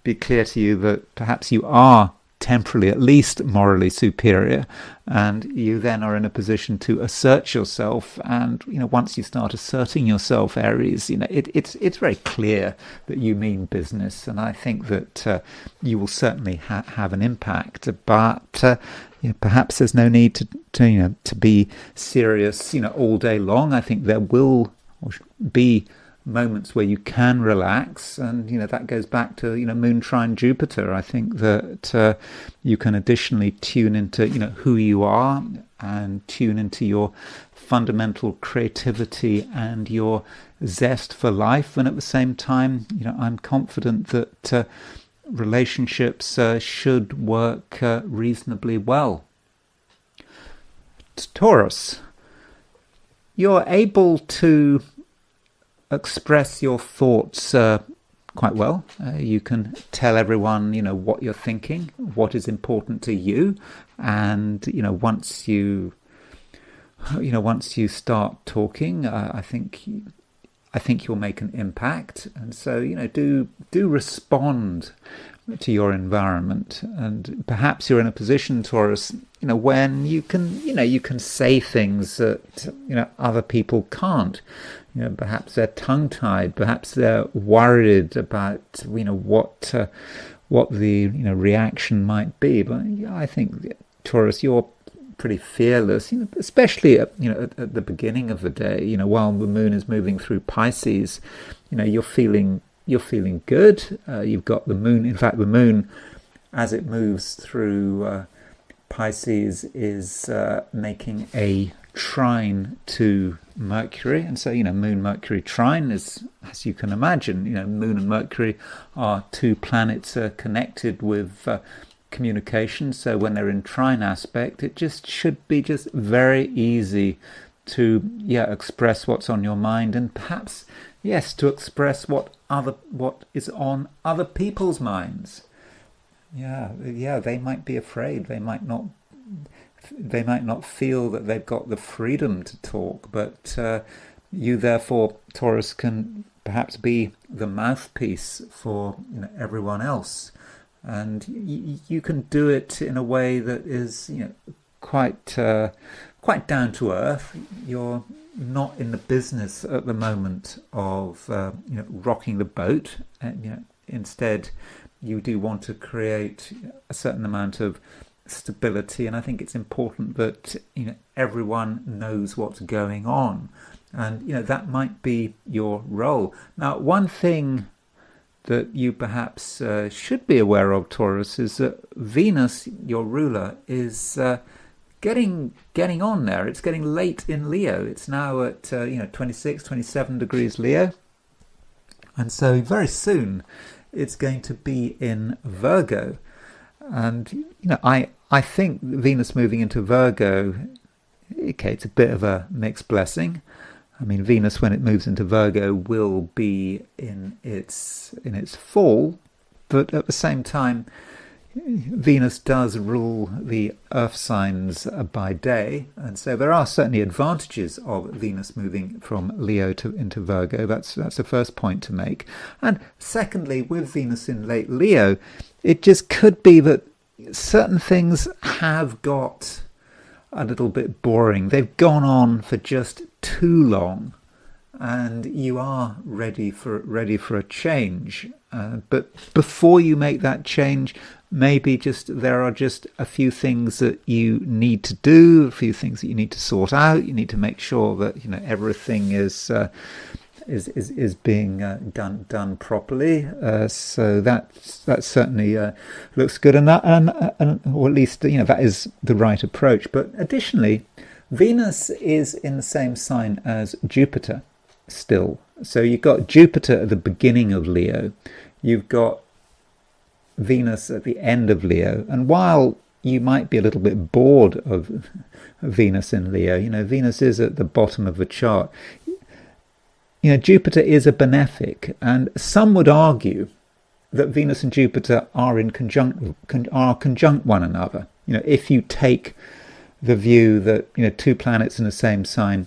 be clear to you that perhaps you are temporarily at least morally superior, and you then are in a position to assert yourself. And once you start asserting yourself, Aries, it's very clear that you mean business, and I think that you will certainly have an impact. But perhaps there's no need to be serious all day long. I think there will be moments where you can relax, and that goes back to Moon trine Jupiter. I think that you can additionally tune into who you are, and tune into your fundamental creativity and your zest for life. And at the same time, I'm confident that relationships should work reasonably well. Taurus, you're able to express your thoughts quite well. You can tell everyone, what you're thinking, what is important to you, and once you start talking, I think you'll make an impact. And so do respond to your environment, and perhaps you're in a position, Taurus, when you can say things that other people can't. Perhaps they're tongue-tied, perhaps they're worried about what the reaction might be. But I think, Taurus, you're pretty fearless, especially at the beginning of the day. While the moon is moving through Pisces, you're feeling good. You've got the moon. In fact, the moon, as it moves through Pisces, is making a trine to Mercury. And so Moon Mercury trine is, as you can imagine, Moon and Mercury are two planets connected with communication. So when they're in trine aspect, it just should be just very easy to express what's on your mind, and perhaps to express what is on other people's minds. They might be afraid. They might not feel that they've got the freedom to talk, but you therefore, Taurus, can perhaps be the mouthpiece for everyone else, and you can do it in a way that is quite down to earth. You're not in the business at the moment of rocking the boat. Instead, you do want to create a certain amount of stability, and I think it's important that everyone knows what's going on, and that might be your role. Now, one thing that you perhaps should be aware of, Taurus, is that Venus, your ruler, is getting on there. It's getting late in Leo. It's now at 26, 27 degrees Leo, and so very soon it's going to be in Virgo. And I think Venus moving into Virgo, okay, it's a bit of a mixed blessing. I mean, Venus, when it moves into Virgo, will be in its fall, but at the same time, Venus does rule the earth signs by day, and so there are certainly advantages of Venus moving from Leo into Virgo. That's the first point to make. And secondly, with Venus in late Leo, it just could be that certain things have got a little bit boring. They've gone on for just too long, and you are ready for a change. But before you make that change, maybe there are just a few things that you need to do, a few things that you need to sort out. You need to make sure that everything is being done properly. So that certainly looks good, and or at least that is the right approach. But additionally, Venus is in the same sign as Jupiter still. So you've got Jupiter at the beginning of Leo. You've got Venus at the end of Leo. And while you might be a little bit bored of Venus in Leo, Venus is at the bottom of the chart. Jupiter is a benefic, and some would argue that Venus and Jupiter are conjunct one another. If you take the view that two planets in the same sign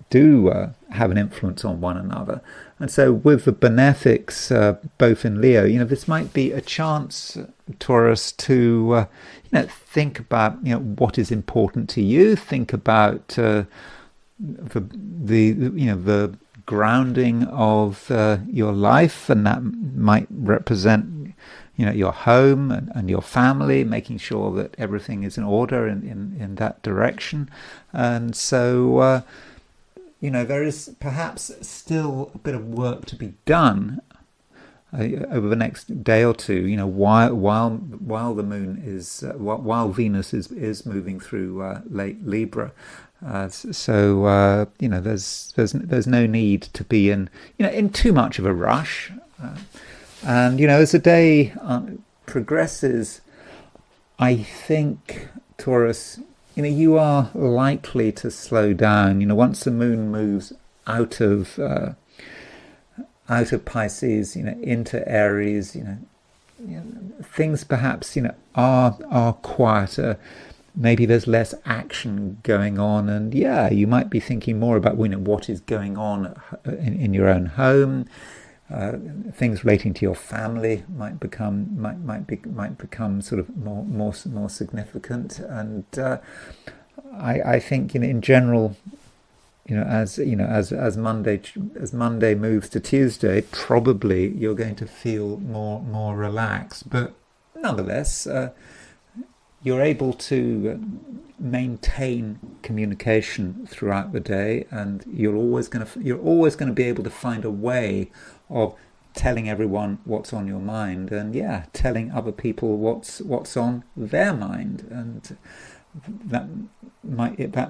do have an influence on one another. And so with the benefics both in Leo, this might be a chance, Taurus, to think about what is important to you. Think about the grounding of your life, and that might represent your home and your family, making sure that everything is in order in that direction. And so there is perhaps still a bit of work to be done over the next day or two, while the moon is while Venus is moving through late Libra. So there's no need to be in too much of a rush. And as the day progresses, I think, Taurus, you are likely to slow down. Once the moon moves out of Pisces, into Aries, things perhaps are quieter. Maybe there's less action going on, and you might be thinking more about what is going on in your own home. Things relating to your family might become sort of more significant, and I think in general, as Monday moves to Tuesday, probably you're going to feel more relaxed, but nonetheless, you're able to maintain communication throughout the day, and you're always going to be able to find a way of telling everyone what's on your mind, and telling other people what's on their mind, and that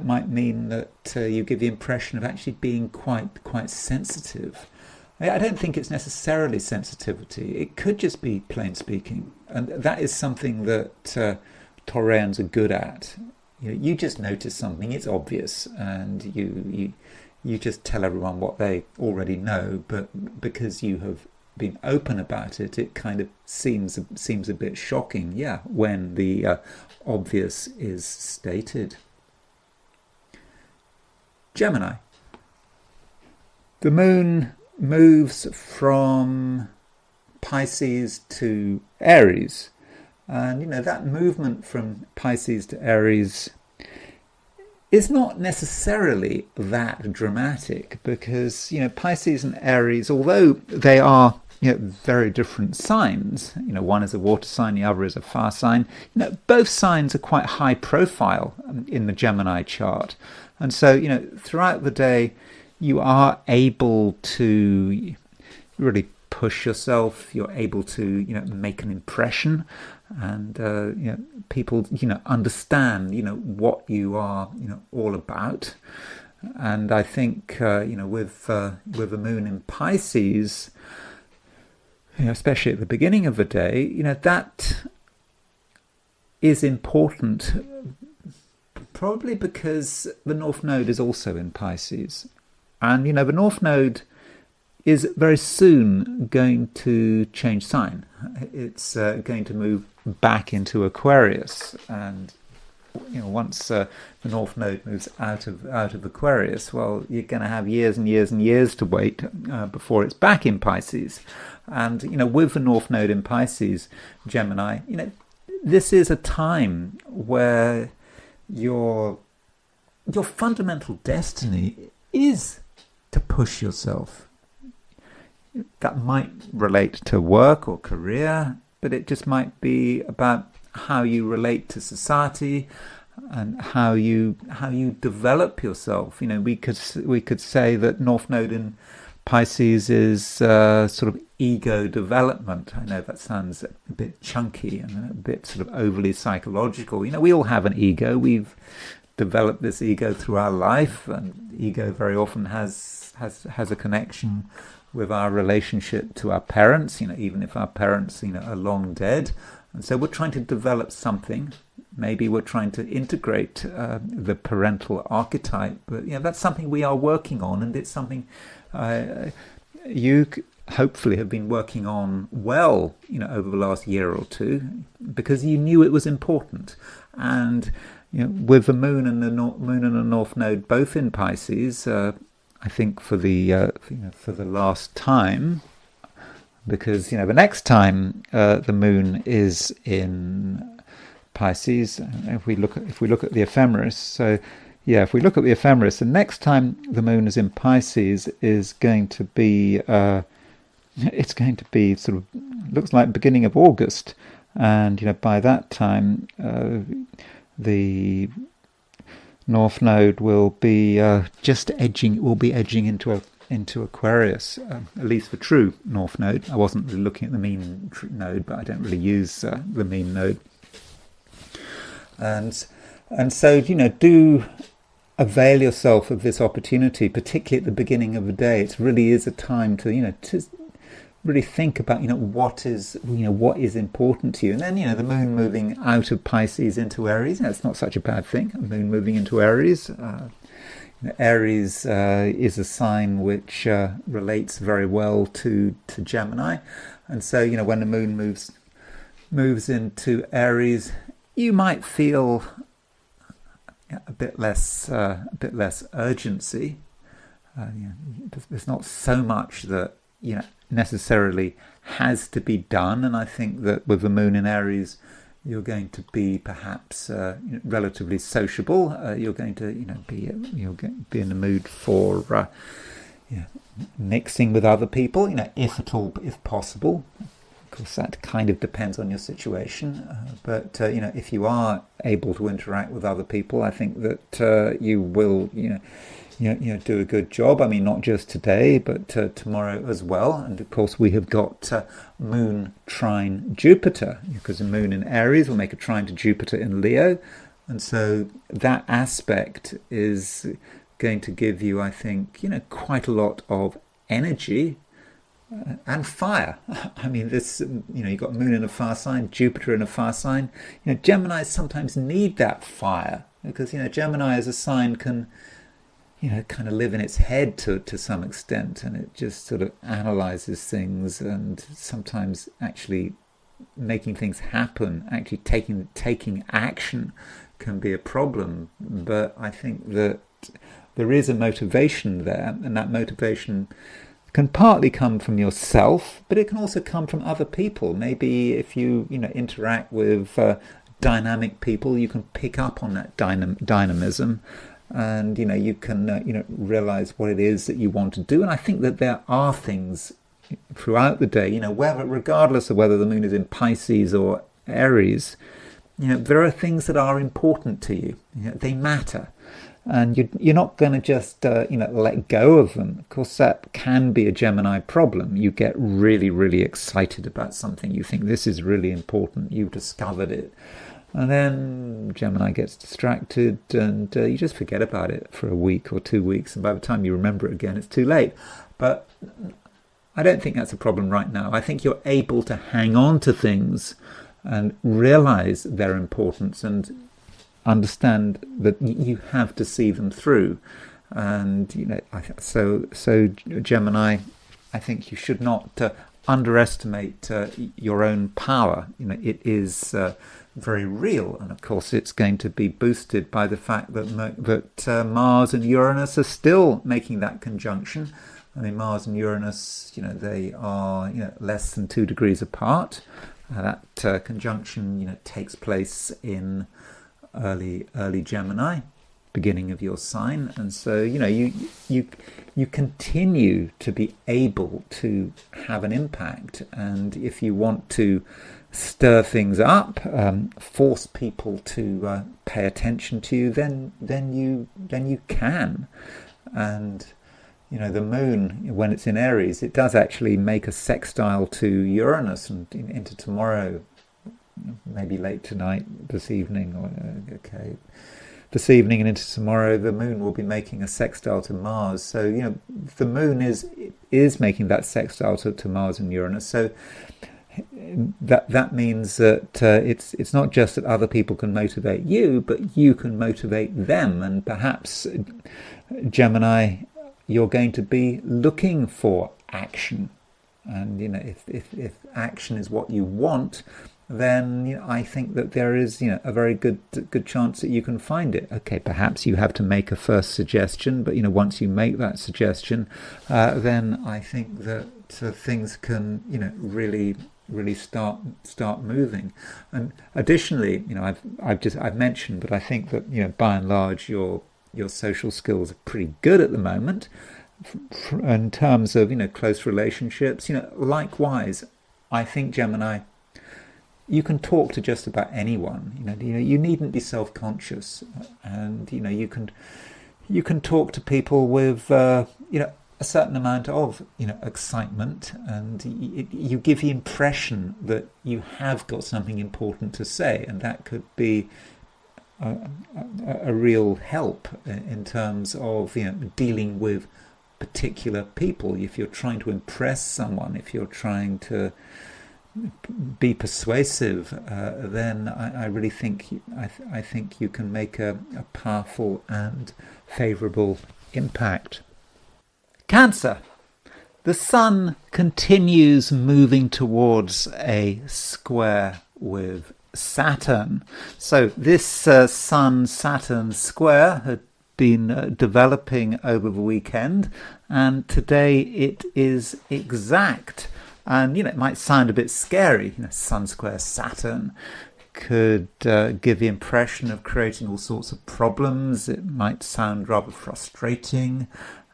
might mean that you give the impression of actually being quite sensitive. I don't think it's necessarily sensitivity. It could just be plain speaking, and that is something that Taurians are good at. You just notice something, it's obvious, and you just tell everyone what they already know, but because you have been open about it, it kind of seems a bit shocking, when the obvious is stated. Gemini. The moon moves from Pisces to Aries. And, that movement from Pisces to Aries is not necessarily that dramatic, because, Pisces and Aries, although they are, very different signs. One is a water sign, the other is a fire sign. Both signs are quite high profile in the Gemini chart. And so, throughout the day, you are able to really push yourself. You're able to, make an impression, and people, understand, what you are, all about. And I think, with the moon in Pisces, especially at the beginning of the day, that is important, probably because the North Node is also in Pisces. And, the North Node is very soon going to change sign. It's going to move back into Aquarius. And, once the North Node moves out of Aquarius, well, you're going to have years and years and years to wait before it's back in Pisces. And, with the North Node in Pisces, Gemini, this is a time where your fundamental destiny is to push yourself. That might relate to work or career, but it just might be about how you relate to society and how you develop yourself. We could say that North Node in Pisces is sort of ego development. I know that sounds a bit chunky and a bit sort of overly psychological. We all have an ego. We've developed this ego through our life, and ego very often has a connection with our relationship to our parents, even if our parents, are long dead. And so we're trying to develop something. Maybe we're trying to integrate the parental archetype. But, that's something we are working on, and it's something you hopefully have been working on well, over the last year or two, because you knew it was important. And, with the moon and the North Node both in Pisces, I think for the last time, because the next time the moon is in Pisces, if we look at the ephemeris, so if we look at the ephemeris, the next time the moon is in Pisces is going to be it's going to be sort of looks like beginning of August, and by that time the North Node will be edging into Aquarius, at least the true North Node. I wasn't really looking at the mean node, but I don't really use the mean node. And so, do avail yourself of this opportunity, particularly at the beginning of the day. It really is a time to, to really think about, what is important to you. And then, the moon moving out of Pisces into Aries, it's not such a bad thing. A moon moving into Aries. Aries is a sign which relates very well to Gemini. And so, when the moon moves into Aries, you might feel a bit less urgency. There's not so much that necessarily has to be done, and I think that with the moon in Aries, you're going to be perhaps relatively sociable. You're going to be in the mood for mixing with other people, if possible. Of course, that kind of depends on your situation. But if you are able to interact with other people, I think that you will, do a good job. I mean, not just today, but tomorrow as well. And of course, we have got Moon trine Jupiter, because the Moon in Aries will make a trine to Jupiter in Leo. And so that aspect is going to give you, I think, quite a lot of energy and fire. I mean, this, you've got Moon in a fire sign, Jupiter in a fire sign. Geminis sometimes need that fire, because, Gemini as a sign can, kind of live in its head to some extent, and it just sort of analyzes things, and sometimes actually making things happen, actually taking action can be a problem. But I think that there is a motivation there, and that motivation can partly come from yourself, but it can also come from other people. Maybe if you interact with dynamic people, you can pick up on that dynamism, and you can realize what it is that you want to do. And I think that there are things throughout the day, regardless of whether the moon is in Pisces or Aries, there are things that are important to you. They matter. And you're not going to just, let go of them. Of course, that can be a Gemini problem. You get really, really excited about something. You think this is really important. You've discovered it. And then Gemini gets distracted and you just forget about it for a week or 2 weeks. And by the time you remember it again, it's too late. But I don't think that's a problem right now. I think you're able to hang on to things and realize their importance and understand that you have to see them through. And so Gemini, I think you should not underestimate your own power. It is very real, and of course it's going to be boosted by the fact that Mars and Uranus are still making that conjunction. I mean, Mars and Uranus, they are less than 2 degrees apart. That conjunction takes place in early Gemini, beginning of your sign, and so you continue to be able to have an impact. And if you want to stir things up, force people to pay attention to you, then you can. And the moon, when it's in Aries, it does actually make a sextile to Uranus, and into tomorrow, maybe late tonight, this evening, this evening and into tomorrow, the moon will be making a sextile to Mars. So the moon is making that sextile to Mars and Uranus. So that means that it's not just that other people can motivate you, but you can motivate them. And perhaps, Gemini, you're going to be looking for action. And if action is what you want, then I think that there is a very good chance that you can find it. Okay, perhaps you have to make a first suggestion, but once you make that suggestion, then I think that things can really start moving. And additionally, I've mentioned, but I think that by and large your social skills are pretty good at the moment in terms of close relationships. Likewise, I think, Gemini, you can talk to just about anyone. You needn't be self-conscious, and you can talk to people with a certain amount of excitement, and you give the impression that you have got something important to say, and that could be a real help in terms of dealing with particular people. If you're trying to impress someone, if you're trying to be persuasive, then I really think I think you can make a powerful and favourable impact. Cancer. The Sun continues moving towards a square with Saturn. So this Sun-Saturn square had been developing over the weekend, and today it is exact. And it might sound a bit scary. Sun square Saturn could give the impression of creating all sorts of problems. It might sound rather frustrating,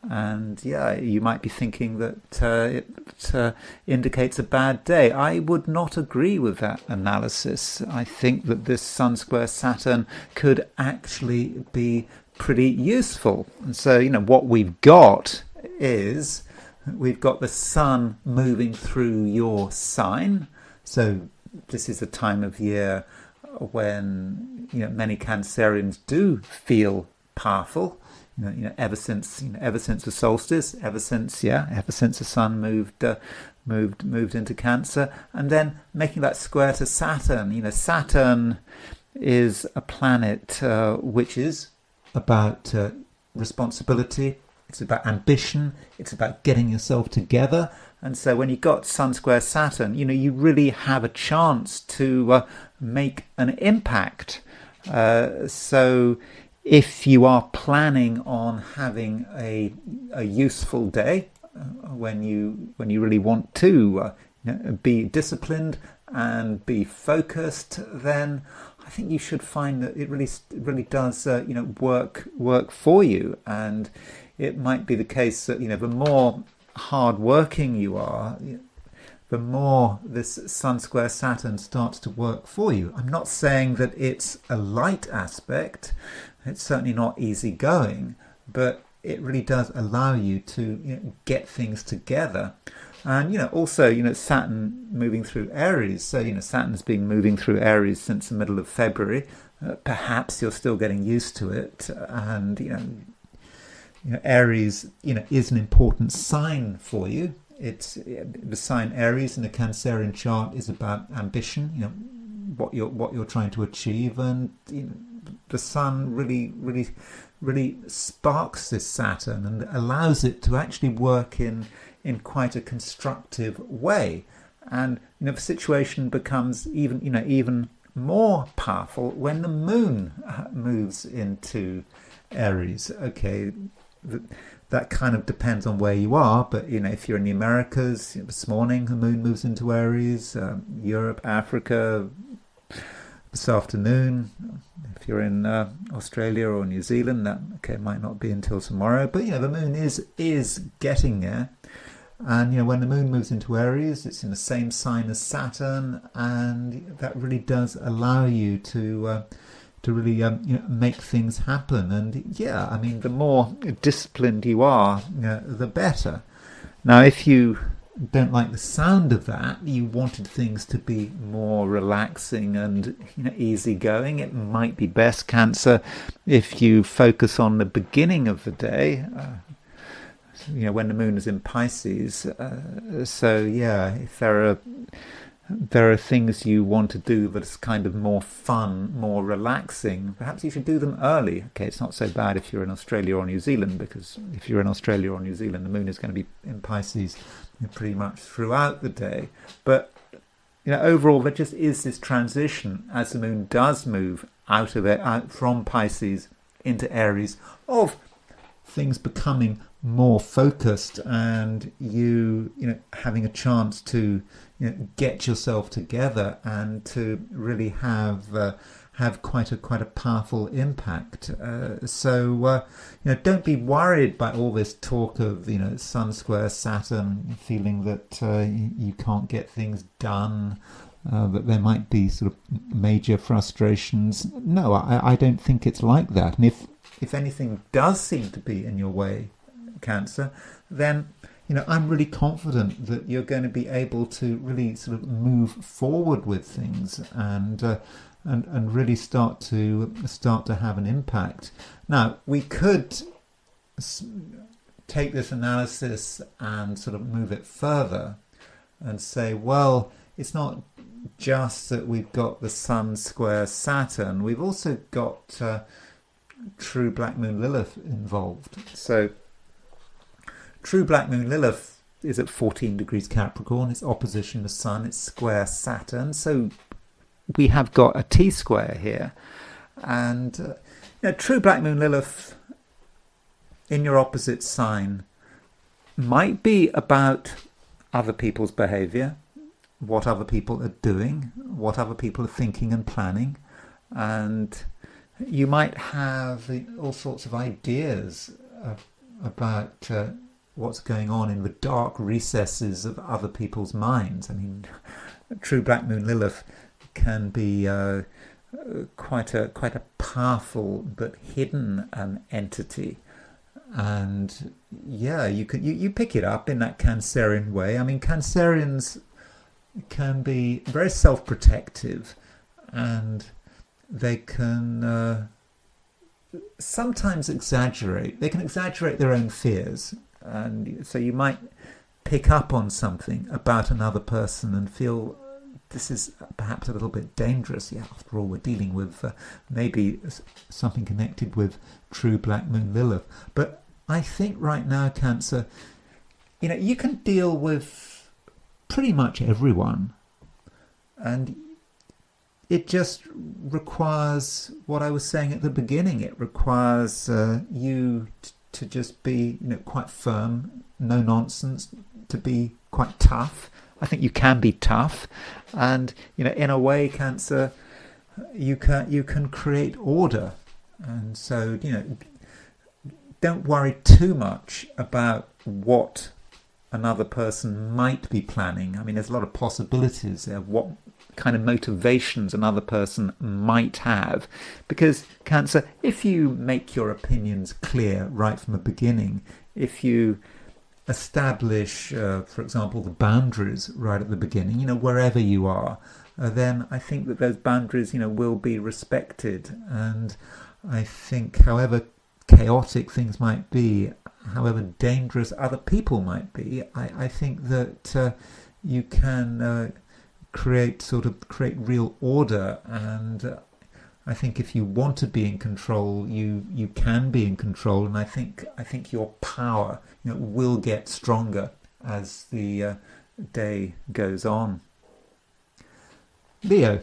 and you might be thinking that it indicates a bad day. I would not agree with that analysis. I think that this Sun square Saturn could actually be pretty useful. And so what we've got is, we've got the Sun moving through your sign. So this is a time of year when many Cancerians do feel powerful. Ever since the solstice, ever since the Sun moved into Cancer, and then making that square to Saturn. Saturn is a planet which is about responsibility. It's about ambition. It's about getting yourself together. And so when you've got Sun square Saturn, you really have a chance to make an impact. So if you are planning on having a useful day, when you really want to be disciplined and be focused, then I think you should find that it really does work for you. And it might be the case that the more hard-working you are, the more this Sun square Saturn starts to work for you. I'm not saying that it's a light aspect. It's certainly not easy going, but it really does allow you to get things together. And also Saturn moving through Aries. So Saturn's been moving through Aries since the middle of February. Perhaps you're still getting used to it, and Aries is an important sign for you. It's the sign Aries in the Cancerian chart is about ambition, what you're trying to achieve, and the Sun really sparks this Saturn and allows it to actually work in quite a constructive way. And the situation becomes even more powerful when the Moon moves into Aries. Okay, that kind of depends on where you are, but if you're in the Americas, this morning the Moon moves into Aries. Europe, Africa, this afternoon. If you're in Australia or New Zealand, that might not be until tomorrow. But the Moon is getting there, and when the Moon moves into Aries, it's in the same sign as Saturn, and that really does allow you to really make things happen. And the more disciplined you are, the better. Now, if you don't like the sound of that, you wanted things to be more relaxing and easygoing, it might be best, Cancer, if you focus on the beginning of the day, when the Moon is in Pisces. If there are things you want to do that's kind of more fun, more relaxing, perhaps you should do them early. Okay, it's not so bad if you're in Australia or New Zealand, because if you're in Australia or New Zealand, the Moon is going to be in Pisces pretty much throughout the day. But overall, there just is this transition as the Moon does move out from Pisces into Aries, of things becoming more focused, and you having a chance to get yourself together and to really have quite a powerful impact. Don't be worried by all this talk of Sun square Saturn, feeling that you can't get things done, that there might be sort of major frustrations. No, I don't think it's like that. And if anything does seem to be in your way, Cancer, then I'm really confident that you're going to be able to really sort of move forward with things and really start to have an impact. Now, we could take this analysis and sort of move it further and say, well, it's not just that we've got the Sun square Saturn, we've also got True Black Moon Lilith involved. So True Black Moon Lilith is at 14 degrees Capricorn. It's opposition the Sun. It's square Saturn. So we have got a T-square here. And True Black Moon Lilith in your opposite sign might be about other people's behaviour, what other people are doing, what other people are thinking and planning. And you might have all sorts of ideas about what's going on in the dark recesses of other people's minds. I mean, True Black Moon Lilith can be quite a powerful but hidden entity, and you pick it up in that Cancerian way. I mean, Cancerians can be very self-protective, and they can sometimes exaggerate. They can exaggerate their own fears. And so you might pick up on something about another person and feel this is perhaps a little bit dangerous. Yeah, after all, we're dealing with maybe something connected with True Black Moon Lilith. But I think right now, Cancer, you can deal with pretty much everyone. And it just requires what I was saying at the beginning. It requires you to just be quite firm, no nonsense, to be quite tough. I think you can be tough, and in a way, Cancer, you can create order. And so don't worry too much about what another person might be planning. I mean, there's a lot of possibilities there, what kind of motivations another person might have. Because Cancer, if you make your opinions clear right from the beginning, if you establish, for example, the boundaries right at the beginning, wherever you are, then I think that those boundaries, will be respected. And I think however chaotic things might be, however dangerous other people might be, I think that you can create real order. And I think if you want to be in control, you can be in control. And I think your power, will get stronger as the day goes on. Leo.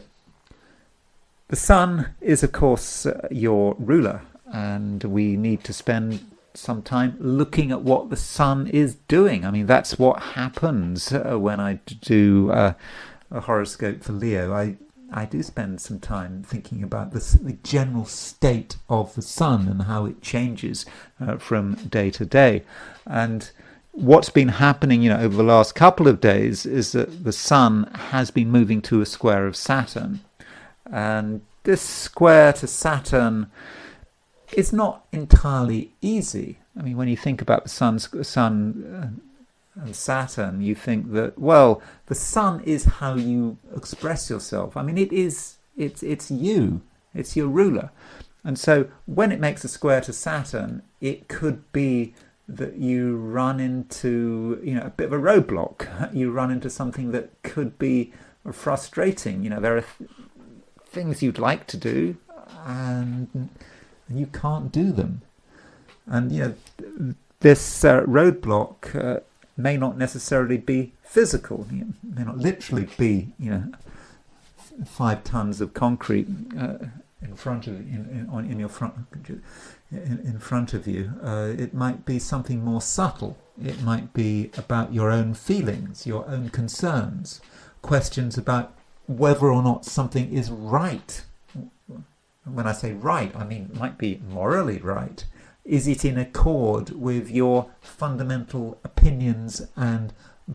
The sun is, of course, your ruler, and we need to spend some time looking at what the sun is doing. I mean, that's what happens when I do a horoscope for Leo. I do spend some time thinking about the general state of the sun and how it changes from day to day. And what's been happening, over the last couple of days is that the sun has been moving to a square of Saturn. And this square to Saturn is not entirely easy. I mean, when you think about the sun and Saturn, you think that, well, the sun is how you express yourself. I mean, it's you, it's your ruler. And so when it makes a square to Saturn, it could be that you run into, a bit of a roadblock. You run into something that could be frustrating. There are things you'd like to do, and you can't do them. And, this roadblock may not necessarily be physical. It may not literally be, 5 tons of concrete in front of in front of you. It might be something more subtle. It might be about your own feelings, your own concerns, questions about whether or not something is right. When I say right, I mean it might be morally right. Is it in accord with your fundamental opinions and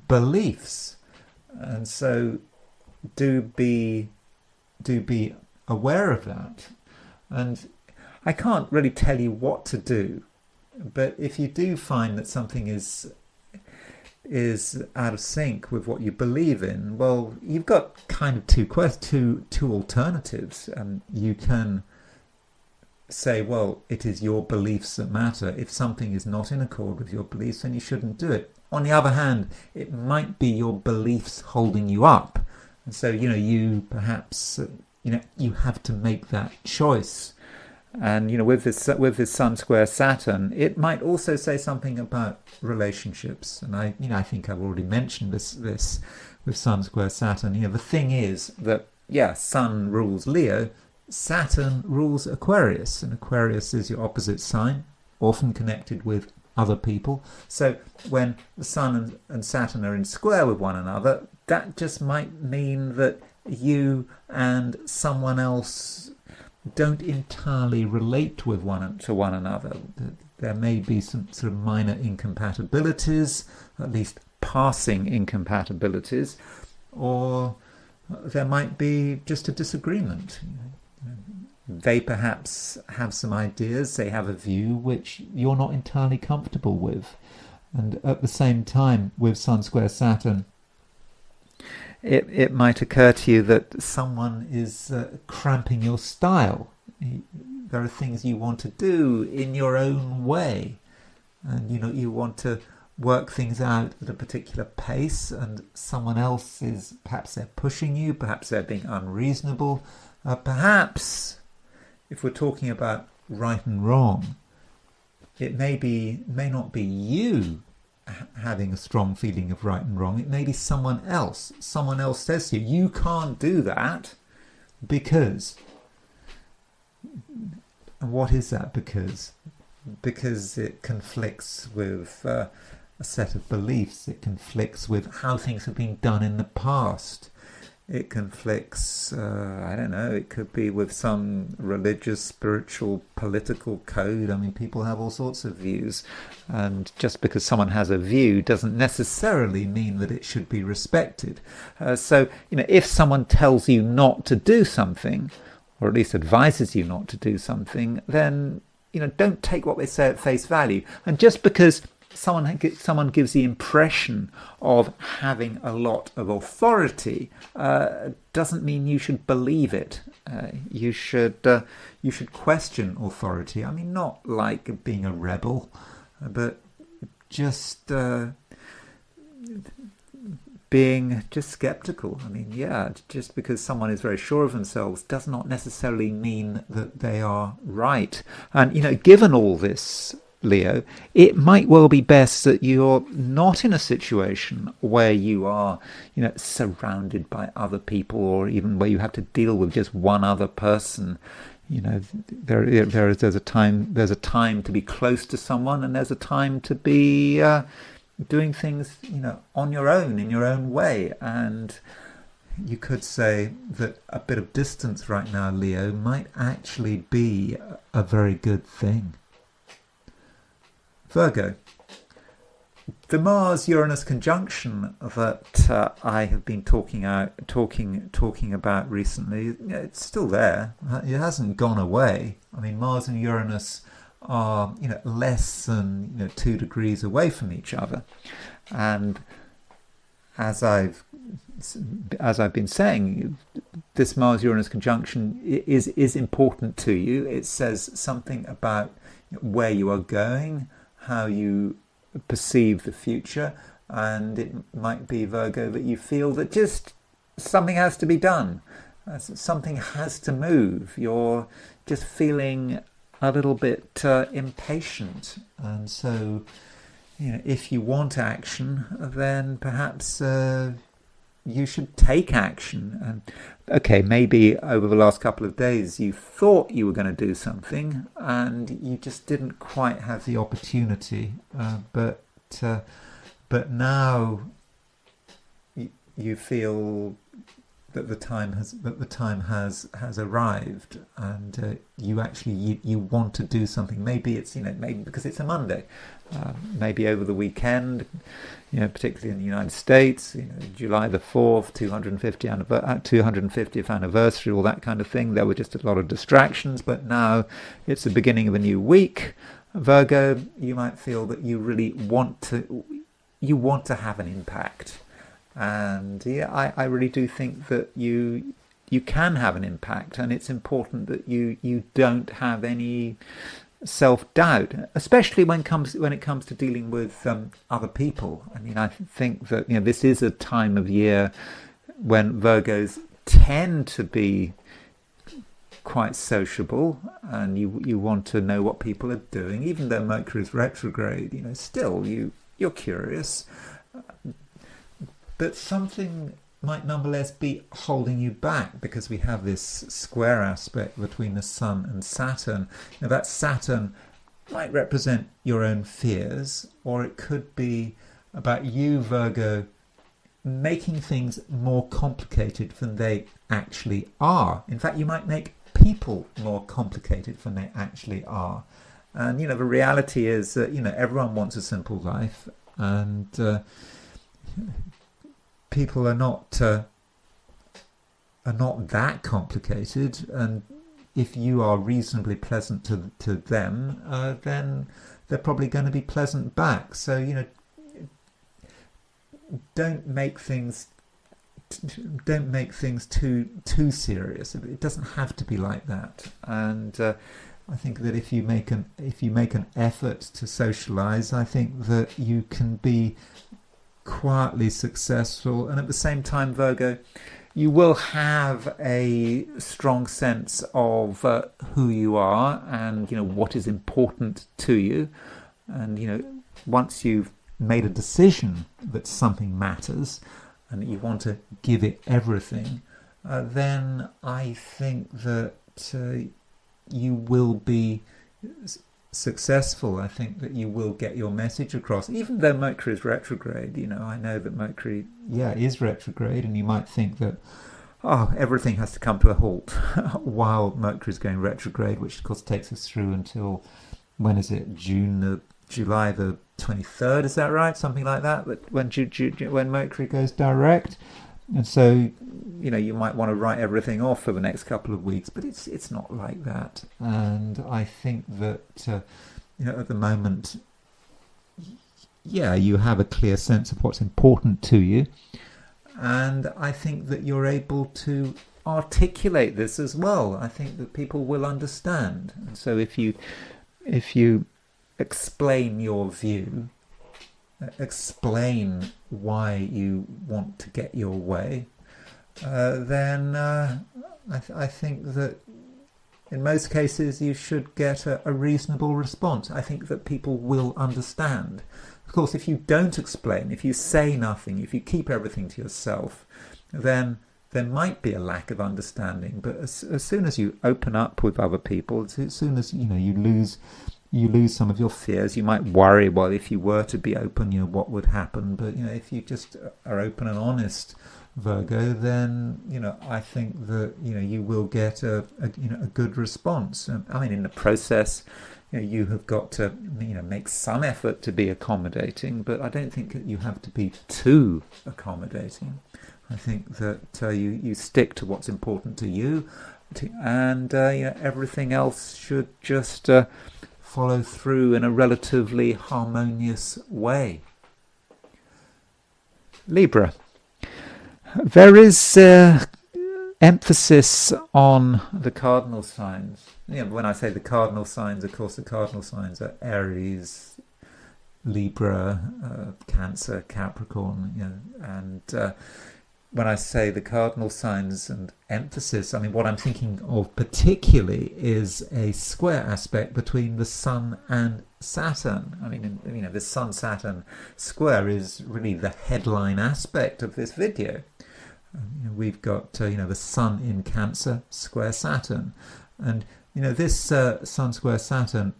beliefs? And so do be aware of that. And I can't really tell you what to do, but if you do find that something is out of sync with what you believe in, well, you've got kind of two alternatives. You can say, well, it is your beliefs that matter. If something is not in accord with your beliefs, then you shouldn't do it. On the other hand, it might be your beliefs holding you up. And so, you perhaps, you have to make that choice. And, with this Sun square Saturn, it might also say something about relationships. And I think I've already mentioned this with Sun square Saturn. The thing is that, Sun rules Leo, Saturn rules Aquarius, and Aquarius is your opposite sign, often connected with other people. So when the Sun and Saturn are in square with one another, that just might mean that you and someone else don't entirely relate to one another. There may be some sort of minor incompatibilities, at least passing incompatibilities, or there might be just a disagreement. They perhaps have some ideas, they have a view which you're not entirely comfortable with. And at the same time, with Sun square Saturn, it might occur to you that someone is cramping your style. There are things you want to do in your own way, and you want to work things out at a particular pace, and someone else is, perhaps they're pushing you, perhaps they're being unreasonable, perhaps, if we're talking about right and wrong, it may not be you having a strong feeling of right and wrong. It may be someone else. Someone else says to you, you can't do that because... And what is that because? Because it conflicts with a set of beliefs. It conflicts with how things have been done in the past. It conflicts, I don't know, it could be with some religious, spiritual, political code. I mean, people have all sorts of views. And just because someone has a view doesn't necessarily mean that it should be respected. So, if someone tells you not to do something, or at least advises you not to do something, then, don't take what they say at face value. And just because someone gives the impression of having a lot of authority doesn't mean you should believe it. You should question authority. I mean, not like being a rebel, but just being just skeptical. I mean, just because someone is very sure of themselves does not necessarily mean that they are right. And given all this, Leo, it might well be best that you're not in a situation where you are, surrounded by other people, or even where you have to deal with just one other person. There's a time to be close to someone, and there's a time to be doing things, on your own, in your own way. And you could say that a bit of distance right now, Leo, might actually be a very good thing. Virgo, the Mars-Uranus conjunction that I have been talking about recently, it's still there. It hasn't gone away. I mean, Mars and Uranus are less than 2 degrees away from each other, and as I've been saying, this Mars-Uranus conjunction is important to you. It says something about where you are going, how you perceive the future, and it might be, Virgo, that you feel that just something has to be done, something has to move. You're just feeling a little bit impatient, and so if you want action, then perhaps you should take action. And okay, maybe over the last couple of days you thought you were going to do something and you just didn't quite have the opportunity, but now you feel that the time has arrived, and you want to do something. Maybe it's maybe because it's a Monday, maybe over the weekend, particularly in the United States, July the 4th, 250th anniversary, all that kind of thing. There were just a lot of distractions, but now it's the beginning of a new week. Virgo, you might feel that you really want to have an impact. And I really do think that you can have an impact, and it's important that you don't have any self-doubt, especially when it comes to dealing with other people. I mean, I think that this is a time of year when Virgos tend to be quite sociable, and you want to know what people are doing, even though Mercury is retrograde. Still you're curious. But something might nonetheless be holding you back, because we have this square aspect between the Sun and Saturn. Now, that Saturn might represent your own fears, or it could be about you, Virgo, making things more complicated than they actually are. In fact, you might make people more complicated than they actually are. And, the reality is that, everyone wants a simple life, and people are not that complicated, and if you are reasonably pleasant to them, then they're probably going to be pleasant back. So don't make things too serious. It doesn't have to be like that. And I think that if you make an effort to socialize, I think that you can be quietly successful, and at the same time, Virgo, you will have a strong sense of who you are and what is important to you. And once you've made a decision that something matters and that you want to give it everything, then I think that you will be successful. I think that you will get your message across, even though Mercury is retrograde. I know that Mercury is retrograde, and you might think that everything has to come to a halt while Mercury is going retrograde, which of course takes us through until, when is it? July the 23rd, is that right? Something like that, but when Mercury goes direct. And so, you might want to write everything off for the next couple of weeks, but it's not like that. And I think that, at the moment, you have a clear sense of what's important to you. And I think that you're able to articulate this as well. I think that people will understand. And so if you explain your view, explain why you want to get your way, then I think that in most cases you should get a reasonable response. I think that people will understand. Of course, if you don't explain, if you say nothing, if you keep everything to yourself, then there might be a lack of understanding. But as soon as you open up with other people, as soon as you lose some of your fears, you might worry, well, if you were to be open, what would happen? But if you just are open and honest, Virgo, then I think that you will get a good response. I mean, in the process, you have got to make some effort to be accommodating, but I don't think that you have to be too accommodating. I think that you stick to what's important to you, and everything else should just follow through in a relatively harmonious way. Libra. There is emphasis on the cardinal signs. When I say the cardinal signs, of course, the cardinal signs are Aries, Libra, Cancer, Capricorn, and when I say the cardinal signs and emphasis, I mean, what I'm thinking of particularly is a square aspect between the Sun and Saturn. I mean, the Sun-Saturn square is really the headline aspect of this video. We've got, the Sun in Cancer, square Saturn. And, this Sun square Saturn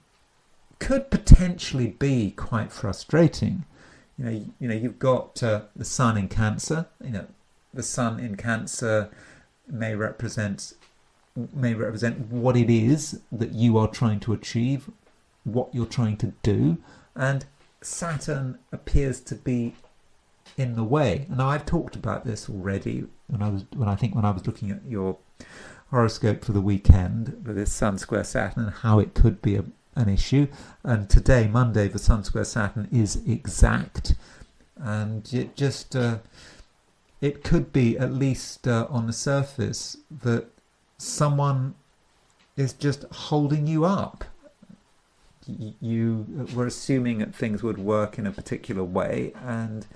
could potentially be quite frustrating. You've got the Sun in Cancer. The Sun in Cancer may represent what it is that you are trying to achieve, what you're trying to do, and Saturn appears to be in the way. Now, I've talked about this already when I was looking at your horoscope for the weekend with this Sun square Saturn and how it could be an issue. And today, Monday, the Sun square Saturn is exact, and it just it could be, at least on the surface, that someone is just holding you up. You were assuming that things would work in a particular way, and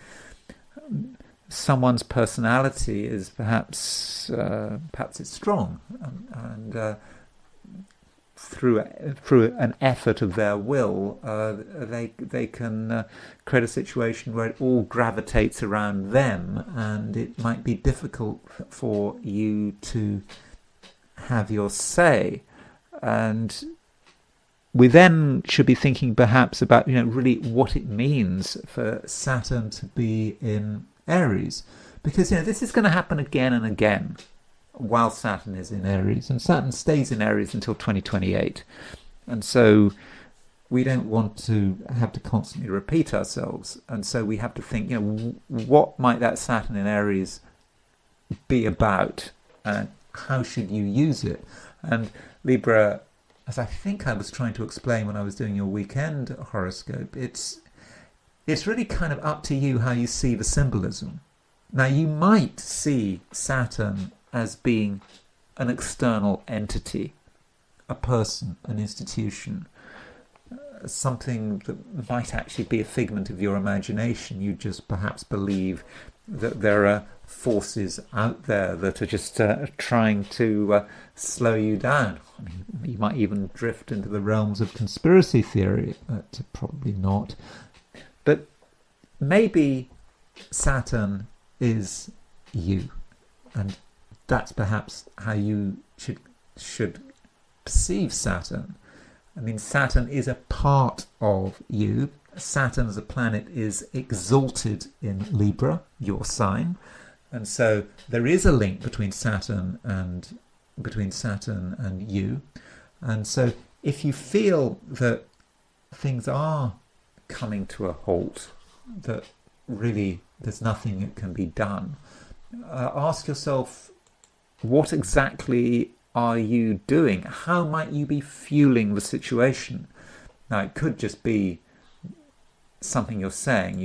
someone's personality is perhaps it's strong, and through an effort of their will, they can create a situation where it all gravitates around them, and it might be difficult for you to have your say. And we then should be thinking perhaps about really what it means for Saturn to be in Aries, because this is going to happen again and again while Saturn is in Aries, and Saturn stays in Aries until 2028, and so we don't want to have to constantly repeat ourselves, and so we have to think, what might that Saturn in Aries be about, and how should you use it? And Libra, as I think I was trying to explain when I was doing your weekend horoscope, it's really kind of up to you how you see the symbolism. Now, you might see Saturn as being an external entity, a person, an institution, something that might actually be a figment of your imagination. You just perhaps believe that there are forces out there that are just trying to slow you down. I mean, you might even drift into the realms of conspiracy theory, but probably not. But maybe Saturn is you, and that's perhaps how you should perceive Saturn. I mean, Saturn is a part of you. Saturn as a planet is exalted in Libra, your sign, And so there is a link between Saturn and you. And so if you feel that things are coming to a halt, that really there's nothing that can be done, ask yourself, what exactly are you doing? How might you be fueling the situation? Now, it could just be something you're saying.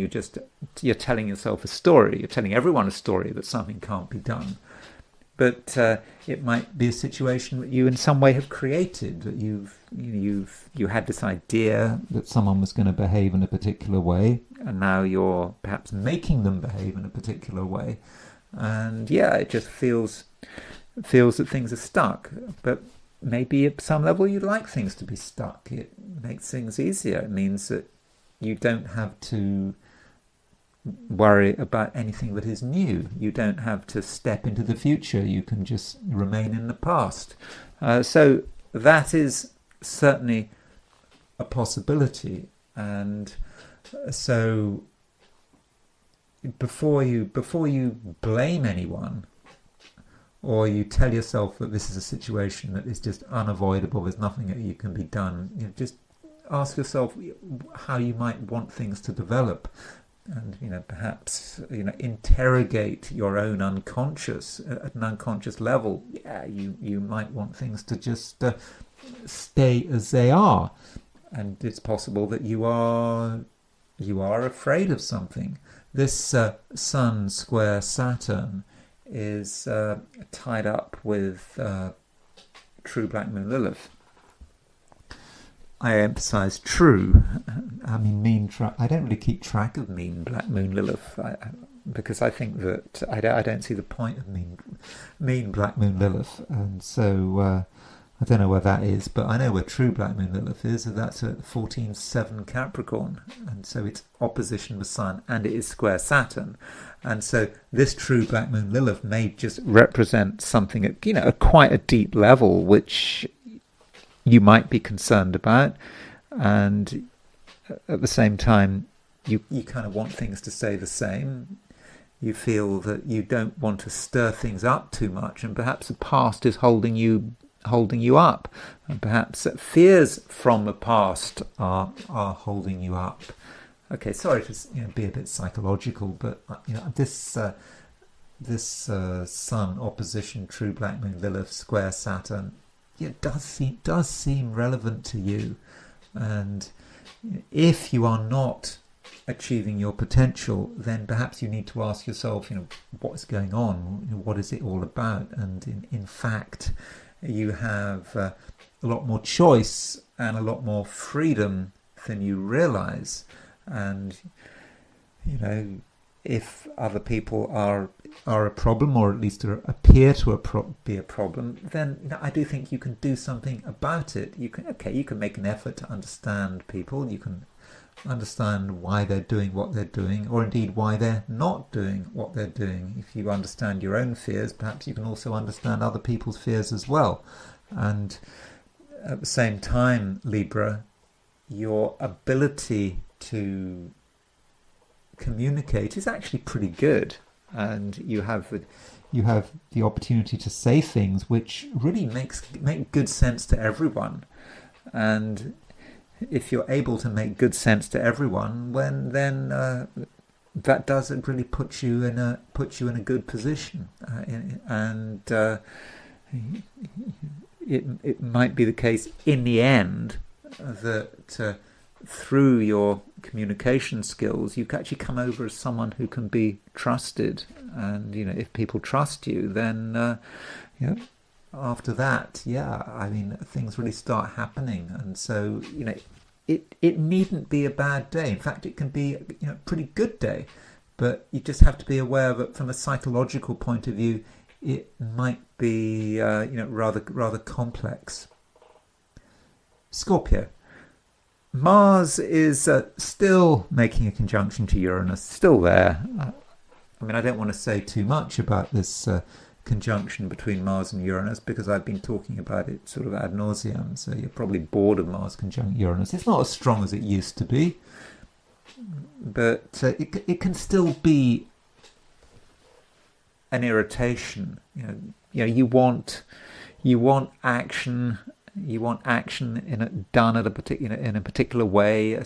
You're telling yourself a story. You're telling everyone a story that something can't be done. But it might be a situation that you in some way have created, that you had this idea that someone was going to behave in a particular way, and now you're perhaps making them behave in a particular way. And yeah, it just feels that things are stuck. But maybe at some level you'd like things to be stuck. It makes things easier. It means that you don't have to worry about anything that is new. You don't have to step into the future. You can just remain in the past. So that is certainly a possibility. And so before you blame anyone, or you tell yourself that this is a situation that is just unavoidable, there's nothing that you can be done, just ask yourself how you might want things to develop. And perhaps interrogate your own unconscious at an unconscious level. Yeah, you might want things to just stay as they are, and it's possible that you are afraid of something. This Sun square Saturn is tied up with True Black Moon Lilith. I emphasize true. I mean I don't really keep track of mean Black Moon Lilith, because I think that I don't see the point of mean Black Moon Lilith, and so I don't know where that is, but I know where True Black Moon Lilith is, and that's at 14.7 Capricorn, and so it's opposition the Sun, and it is square Saturn, and so this True Black Moon Lilith may just represent something at quite a deep level, which you might be concerned about, and at the same time you kind of want things to stay the same. You feel that you don't want to stir things up too much, and perhaps the past is holding you up, and perhaps fears from the past are holding you up. Okay, sorry to be a bit psychological, but this Sun opposition True Black Moon Lilith square Saturn, it does seem relevant to you. And if you are not achieving your potential, then perhaps you need to ask yourself, what's going on? What is it all about? And in fact, you have a lot more choice and a lot more freedom than you realize. And if other people are a problem, or at least appear to be a problem, then I do think you can do something about it. You can make an effort to understand people. You can understand why they're doing what they're doing, or indeed why they're not doing what they're doing. If you understand your own fears, perhaps you can also understand other people's fears as well. And at the same time, Libra, your ability to communicate is actually pretty good, and you have the opportunity to say things which really make good sense to everyone. And if you're able to make good sense to everyone, then that does really put you in a good position, and it might be the case in the end that through your communication skills, you can actually come over as someone who can be trusted. And if people trust you, then after that, things really start happening. And so it needn't be a bad day. In fact, it can be a pretty good day. But you just have to be aware that from a psychological point of view, it might be rather complex. Scorpio. Mars is still making a conjunction to Uranus, still there. I don't want to say too much about this conjunction between Mars and Uranus, because I've been talking about it sort of ad nauseum, so you're probably bored of Mars conjunct Uranus. It's not as strong as it used to be, but it can still be an irritation. You want action. You want action done at a particular way,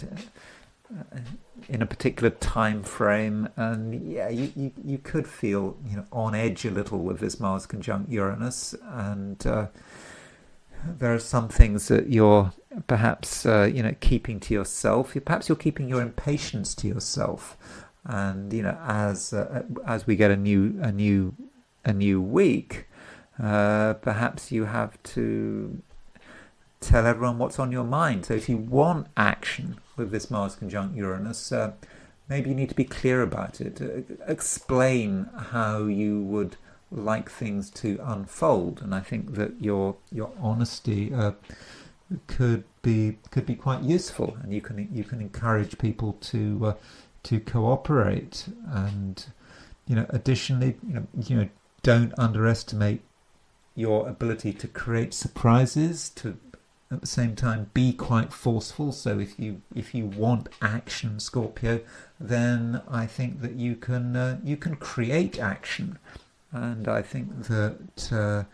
in a particular time frame, and you could feel on edge a little with this Mars conjunct Uranus, and there are some things that you're perhaps keeping to yourself. Perhaps you're keeping your impatience to yourself, and as we get a new week, perhaps you have to tell everyone what's on your mind. So if you want action with this Mars conjunct Uranus, maybe you need to be clear about it. Explain how you would like things to unfold, and I think that your honesty could be quite useful, and you can encourage people to cooperate. And additionally, don't underestimate your ability to create surprises, to at the same time be quite forceful. So if you want action, Scorpio, then I think that you can create action, and I think that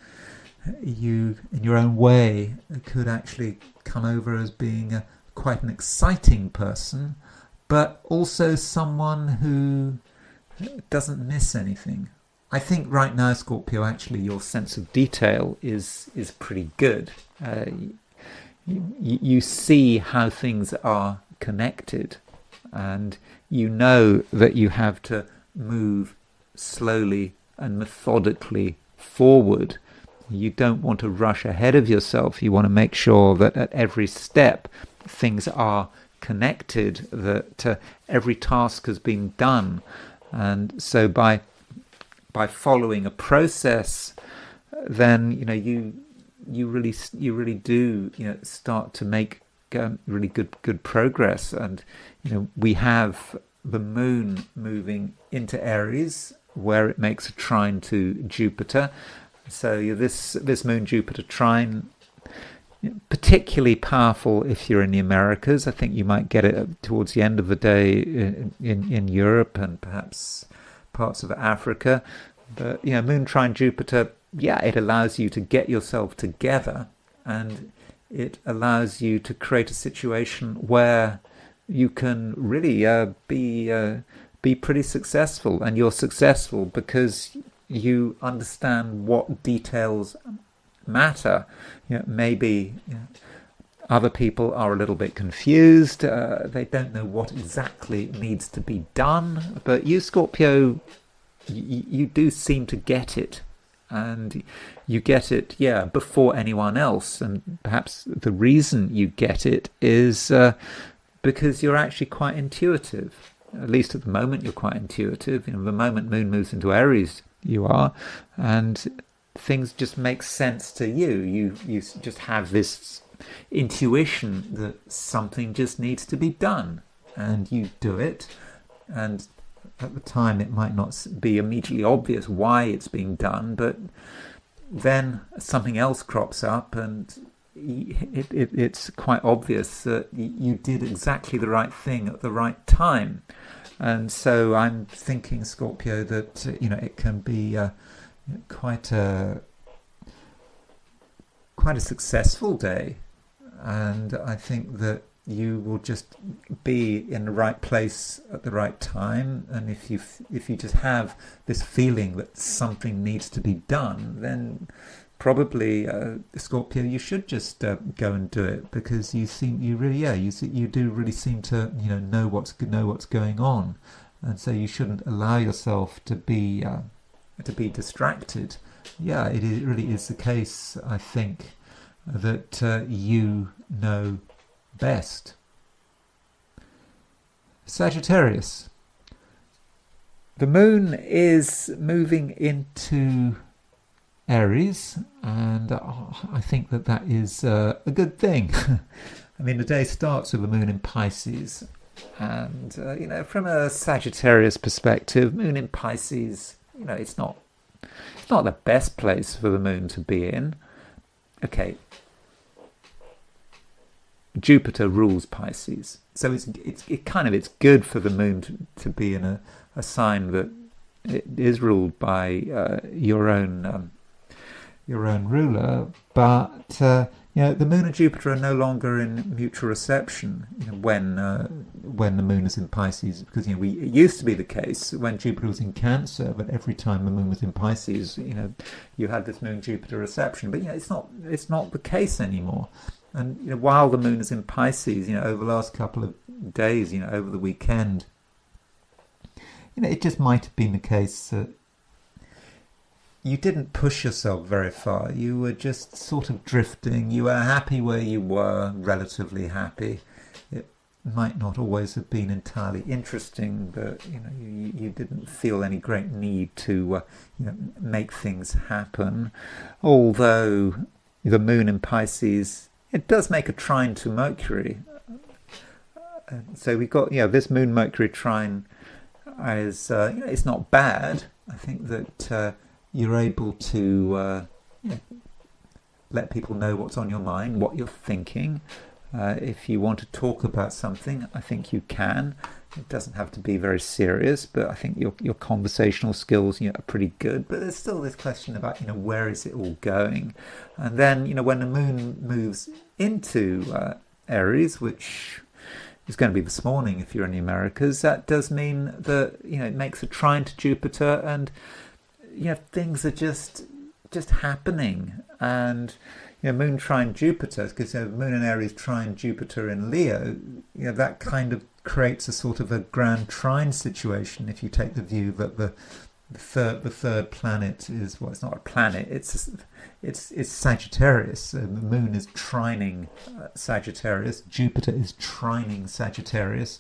you, in your own way, could actually come over as being quite an exciting person, but also someone who doesn't miss anything. I think right now, Scorpio, actually your sense of detail is pretty good. You see how things are connected, and you know that you have to move slowly and methodically forward. You don't want to rush ahead of yourself. You want to make sure that at every step things are connected, that every task has been done. And so by following a process, then you really do start to make really good progress. And we have the moon moving into Aries, where it makes a trine to Jupiter. So this moon Jupiter trine, particularly powerful if you're in the Americas. I think you might get it towards the end of the day in Europe and perhaps parts of Africa. But moon trine Jupiter, it allows you to get yourself together, and it allows you to create a situation where you can really be pretty successful. And you're successful because you understand what details matter. Maybe other people are a little bit confused. They don't know what exactly needs to be done. But you, Scorpio, you do seem to get it. And you get it, before anyone else. And perhaps the reason you get it is because you're actually quite intuitive. At least at the moment, you're quite intuitive. The moment Moon moves into Aries, you are, and things just make sense to you. You just have this intuition that something just needs to be done, and you do it. And at the time, it might not be immediately obvious why it's being done, but then something else crops up, and it's quite obvious that you did exactly the right thing at the right time. And so I'm thinking, Scorpio, that it can be quite a successful day, and I think that you will just be in the right place at the right time. And if you just have this feeling that something needs to be done, then probably Scorpio, you should just go and do it, because you do really seem to know what's going on, and so you shouldn't allow yourself to be distracted. It really is the case, I think, that you know best. Sagittarius. The moon is moving into Aries, and I think that is a good thing. I mean, the day starts with the moon in Pisces, and from a Sagittarius perspective, moon in Pisces, it's not the best place for the moon to be in. Okay, Jupiter rules Pisces, so it's good for the moon to be in a sign that it is ruled by your own ruler, but the Moon and Jupiter are no longer in mutual reception when the Moon is in Pisces, because it used to be the case when Jupiter was in Cancer, but every time the Moon was in Pisces, you had this Moon-Jupiter reception. But it's not the case anymore. And while the Moon is in Pisces, over the last couple of days, over the weekend, it just might have been the case that you didn't push yourself very far. You were just sort of drifting. You were happy where you were, relatively happy. It might not always have been entirely interesting, but you didn't feel any great need to make things happen. Although the Moon in Pisces, it does make a trine to Mercury. So we've got this Moon Mercury trine is it's not bad. I think that you're able to let people know what's on your mind, what you're thinking. If you want to talk about something, I think you can. It doesn't have to be very serious, but I think your conversational skills are pretty good. But there's still this question about where is it all going? And then when the Moon moves into Aries, which is going to be this morning if you're in the Americas, that does mean that it makes a trine to Jupiter, and things are just happening. And Moon trine Jupiter, because Moon in Aries trine Jupiter in Leo, that kind of creates a sort of a grand trine situation. If you take the view that the third planet is, well, it's not a planet, it's Sagittarius. The Moon is trining Sagittarius. Jupiter is trining Sagittarius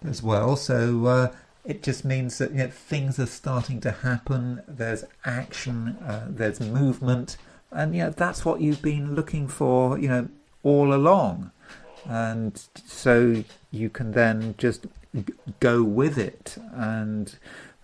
as well. So it just means that things are starting to happen. There's action. There's movement, and that's what you've been looking for, all along. And so you can then just go with it and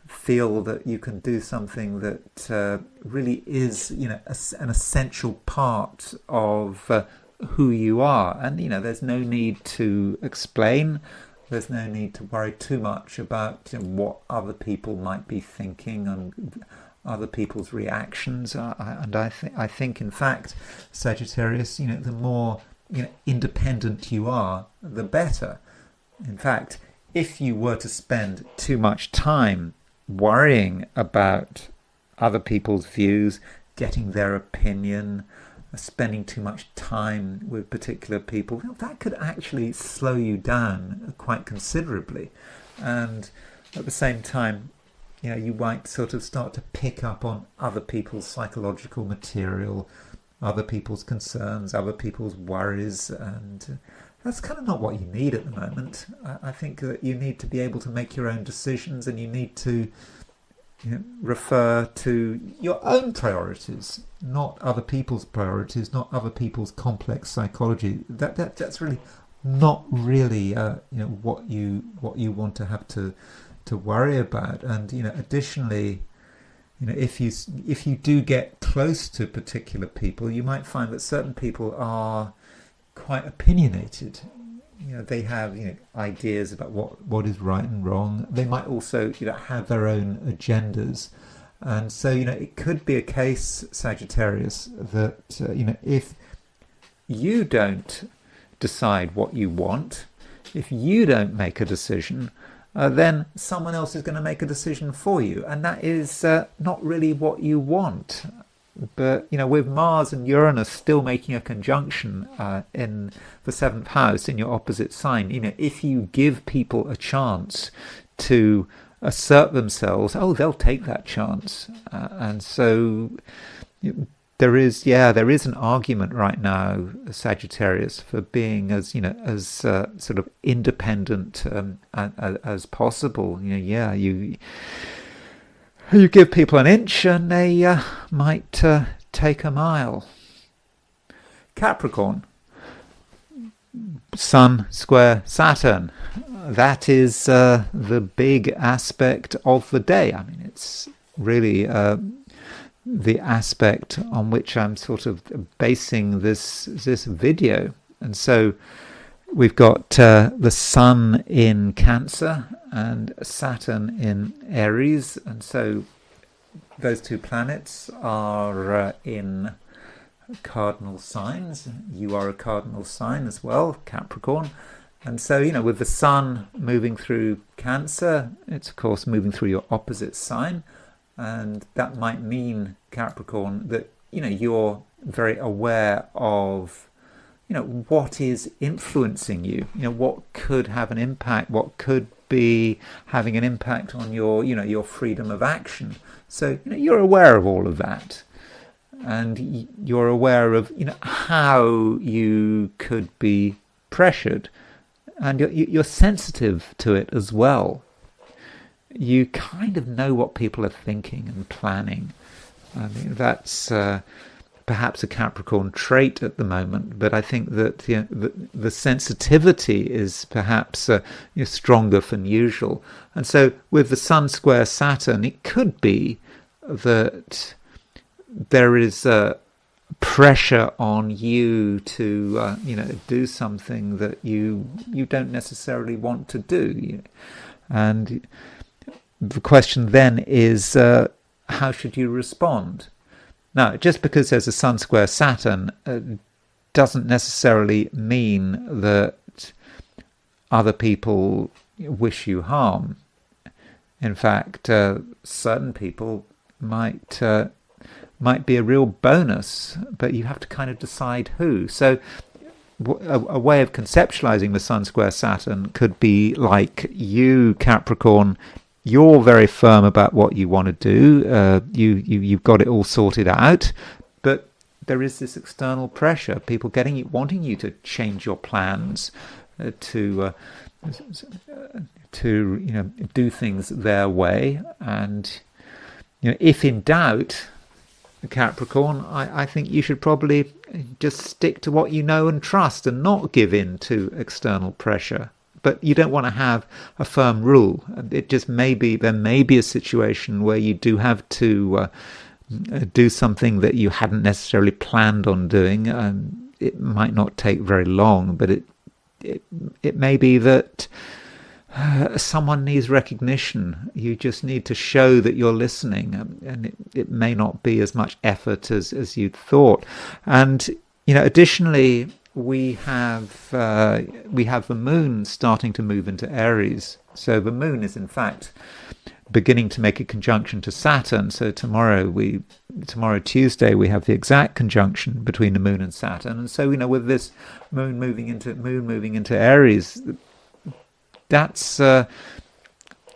feel that you can do something that really is, an essential part of who you are. And there's no need to explain. There's no need to worry too much about what other people might be thinking and other people's reactions. I think, in fact, Sagittarius, the more independent you are, the better. In fact, if you were to spend too much time worrying about other people's views, getting their opinion, spending too much time with particular people, that could actually slow you down quite considerably. And at the same time, you might sort of start to pick up on other people's psychological material, other people's concerns, other people's worries, and that's kind of not what you need at the moment. I think that you need to be able to make your own decisions, and you need to refer to your own priorities, not other people's priorities, not other people's complex psychology. That's really not really what you want to have to worry about. And additionally, if you do get close to particular people, you might find that certain people are quite opinionated. They have ideas about what is right and wrong. They might also have their own agendas, and so it could be a case, Sagittarius, that if you don't decide what you want, if you don't make a decision, then someone else is going to make a decision for you, and that is not really what you want. But with Mars and Uranus still making a conjunction in the 7th house in your opposite sign, if you give people a chance to assert themselves, they'll take that chance. And so there is an argument right now, Sagittarius, for being as sort of independent as possible. You give people an inch and they might take a mile. Capricorn, Sun square Saturn. That is the big aspect of the day. I mean, it's really the aspect on which I'm sort of basing this video. And so we've got the Sun in Cancer and Saturn in Aries, and so those two planets are in cardinal signs. You are a cardinal sign as well, Capricorn. And so, with the Sun moving through Cancer, it's of course moving through your opposite sign. And that might mean, Capricorn, that, you're very aware of, what is influencing you, what could have an impact, what could be having an impact on your, your freedom of action. So, you're aware of all of that. And you're aware of, how you could be pressured. And you're sensitive to it as well. You kind of know what people are thinking and planning. I mean, that's perhaps a Capricorn trait at the moment, but I think that the sensitivity is perhaps stronger than usual. And so with the Sun square Saturn, it could be that there is pressure on you to do something that you don't necessarily want to do. And the question then is, how should you respond? Now, just because there's a Sun square Saturn doesn't necessarily mean that other people wish you harm. In fact, certain people might be a real bonus, but you have to kind of decide who. So a way of conceptualizing the Sun square Saturn could be like you, Capricorn. You're very firm about what you want to do. You've got it all sorted out, but there is this external pressure. People wanting you to change your plans, to do things their way. And if in doubt, Capricorn, I think you should probably just stick to what you know and trust, and not give in to external pressure. But you don't want to have a firm rule. It just there may be a situation where you do have to do something that you hadn't necessarily planned on doing. It might not take very long, but it may be that someone needs recognition. You just need to show that you're listening, and it may not be as much effort as you'd thought. And additionally, we have the Moon starting to move into Aries. So the Moon is in fact beginning to make a conjunction to Saturn. So tomorrow Tuesday, we have the exact conjunction between the Moon and Saturn. And so with this Moon moving into Aries, that's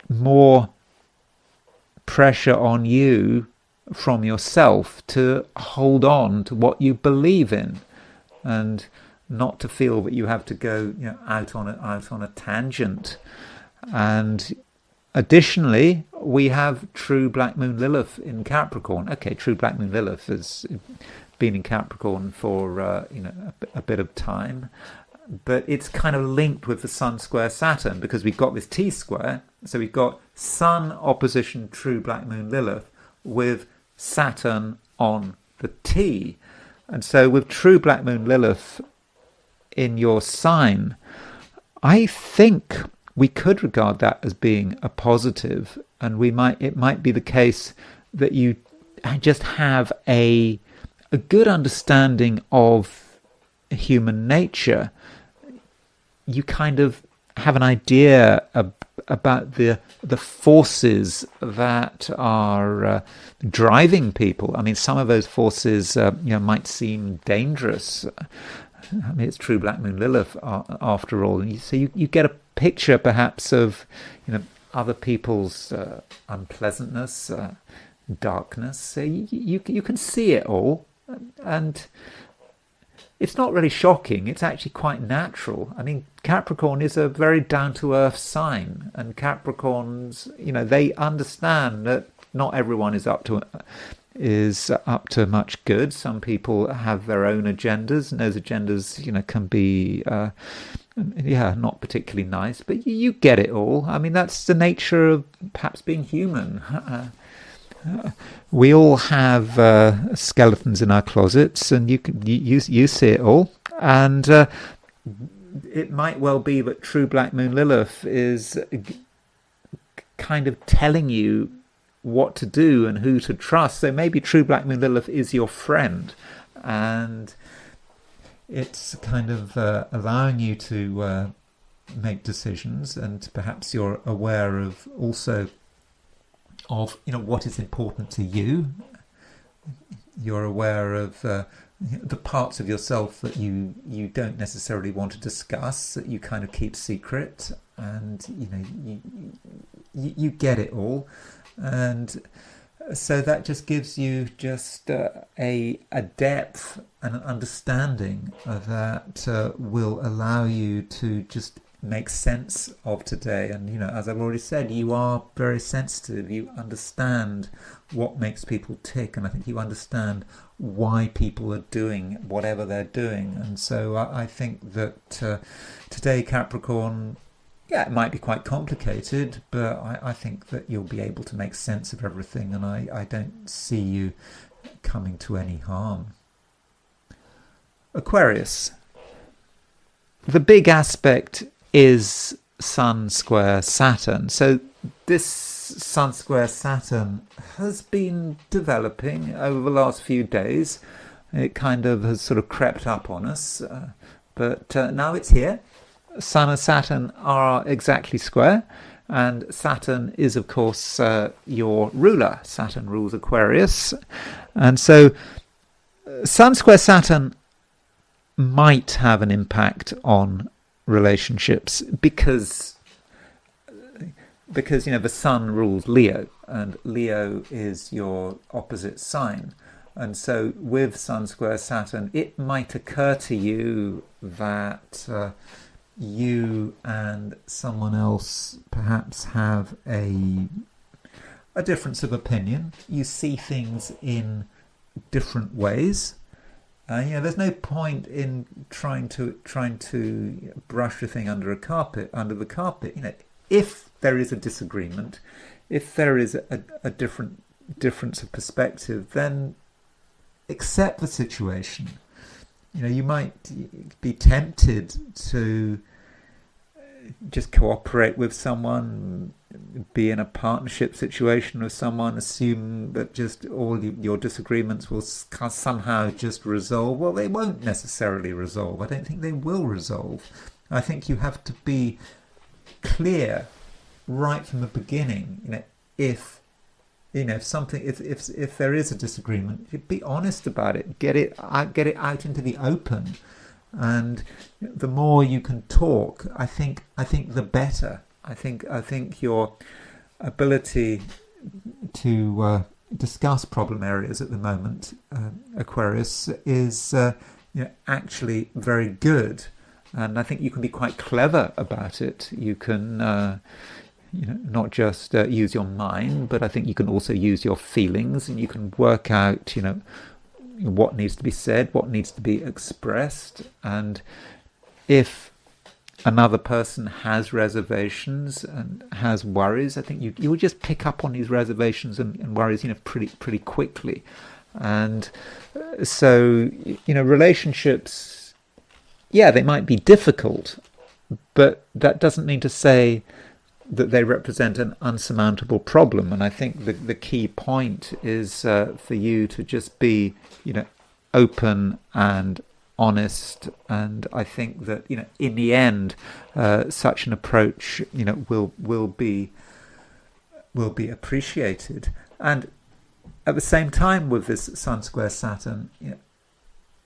more pressure on you from yourself to hold on to what you believe in, and not to feel that you have to go out on a tangent. And additionally, we have True Black Moon Lilith in Capricorn. Okay, True Black Moon Lilith has been in Capricorn for a bit of time, but it's kind of linked with the Sun square Saturn, because we've got this T-square. So we've got Sun opposition True Black Moon Lilith with Saturn on the T. And so with True Black Moon Lilith in your sign, I think we could regard that as being a positive, and it might be the case that you just have a good understanding of human nature. You kind of have an idea about the forces that are driving people. I mean, some of those forces might seem dangerous. I mean, it's True Black Moon Lilith after all. And so you get a picture perhaps of other people's unpleasantness, darkness. So you can see it all, and it's not really shocking. It's actually quite natural. I mean, Capricorn is a very down-to-earth sign, and Capricorns, they understand that not everyone is up to much good. Some people have their own agendas, and those agendas, can be, not particularly nice. But you get it all. I mean, that's the nature of perhaps being human. We all have skeletons in our closets, and you see it all. And it might well be that True Black Moon Lilith is kind of telling you what to do and who to trust. So maybe True Black Moon Lilith is your friend, and it's kind of allowing you to make decisions, and perhaps you're aware of also of what is important to you. You're aware of the parts of yourself that you don't necessarily want to discuss, that you kind of keep secret, and you get it all. And so that just gives you just a depth and an understanding that will allow you to just make sense of today. And as I've already said, you are very sensitive. You understand what makes people tick, and I think you understand why people are doing whatever they're doing. And so I think that today, Capricorn, it might be quite complicated, but I think that you'll be able to make sense of everything, and I don't see you coming to any harm. Aquarius. The big aspect is Sun square Saturn. So this Sun square Saturn has been developing over the last few days. It kind of has sort of crept up on us, but now it's here. Sun and Saturn are exactly square, and Saturn is, of course, your ruler. Saturn rules Aquarius, and so Sun square Saturn might have an impact on relationships because the Sun rules Leo, and Leo is your opposite sign. And so with Sun square Saturn, it might occur to you that you and someone else perhaps have a difference of opinion. You see things in different ways. There's no point in trying to brush a thing under the carpet. If there is a disagreement, if there is a difference of perspective, then accept the situation. You might be tempted to just cooperate with someone, be in a partnership situation with someone, assume that just all your disagreements will somehow just resolve. Well, they won't necessarily resolve. I don't think they will resolve. I think you have to be clear right from the beginning. If there is a disagreement, be honest about it. Get it out into the open. And the more you can talk, I think the better. I think your ability to discuss problem areas at the moment, Aquarius, is actually very good, and I think you can be quite clever about it. You can not just use your mind, but I think you can also use your feelings, and you can work out what needs to be said, what needs to be expressed. And if another person has reservations and has worries, I think you will just pick up on these reservations and worries pretty quickly. And so relationships, they might be difficult, but that doesn't mean to say that they represent an unsurmountable problem. And I think the key point is for you to just be open and honest. And I think that in the end, such an approach will be appreciated. And at the same time, with this Sun square Saturn,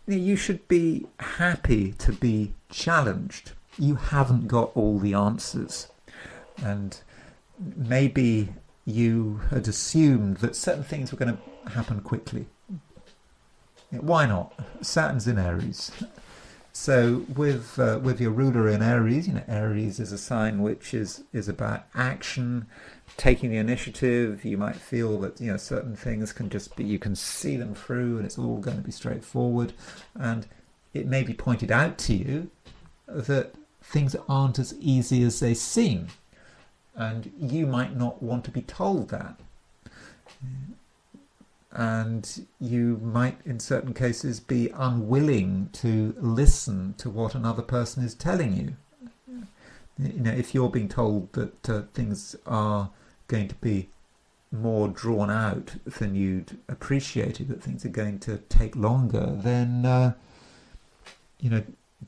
you should be happy to be challenged. You haven't got all the answers. And maybe you had assumed that certain things were going to happen quickly. Why not? Saturn's in Aries. So with your ruler in Aries, Aries is a sign which is about action, taking the initiative. You might feel that certain things can just be, you can see them through, and it's all going to be straightforward. And it may be pointed out to you that things aren't as easy as they seem. And you might not want to be told that. and you might, in certain cases, be unwilling to listen to what another person is telling you. If you're being told that things are going to be more drawn out than you'd appreciated, that things are going to take longer, then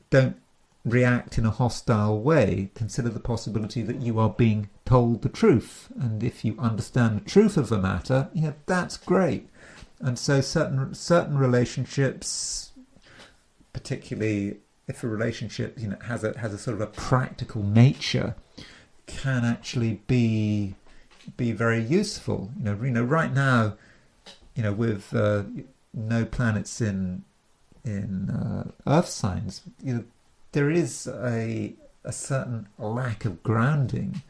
don't react in a hostile way. Consider the possibility that you are being told the truth, and if you understand the truth of the matter, that's great. And so certain relationships, particularly if a relationship has a sort of a practical nature, can actually be very useful. Right now, with no planets in Earth signs, there is a certain lack of grounding,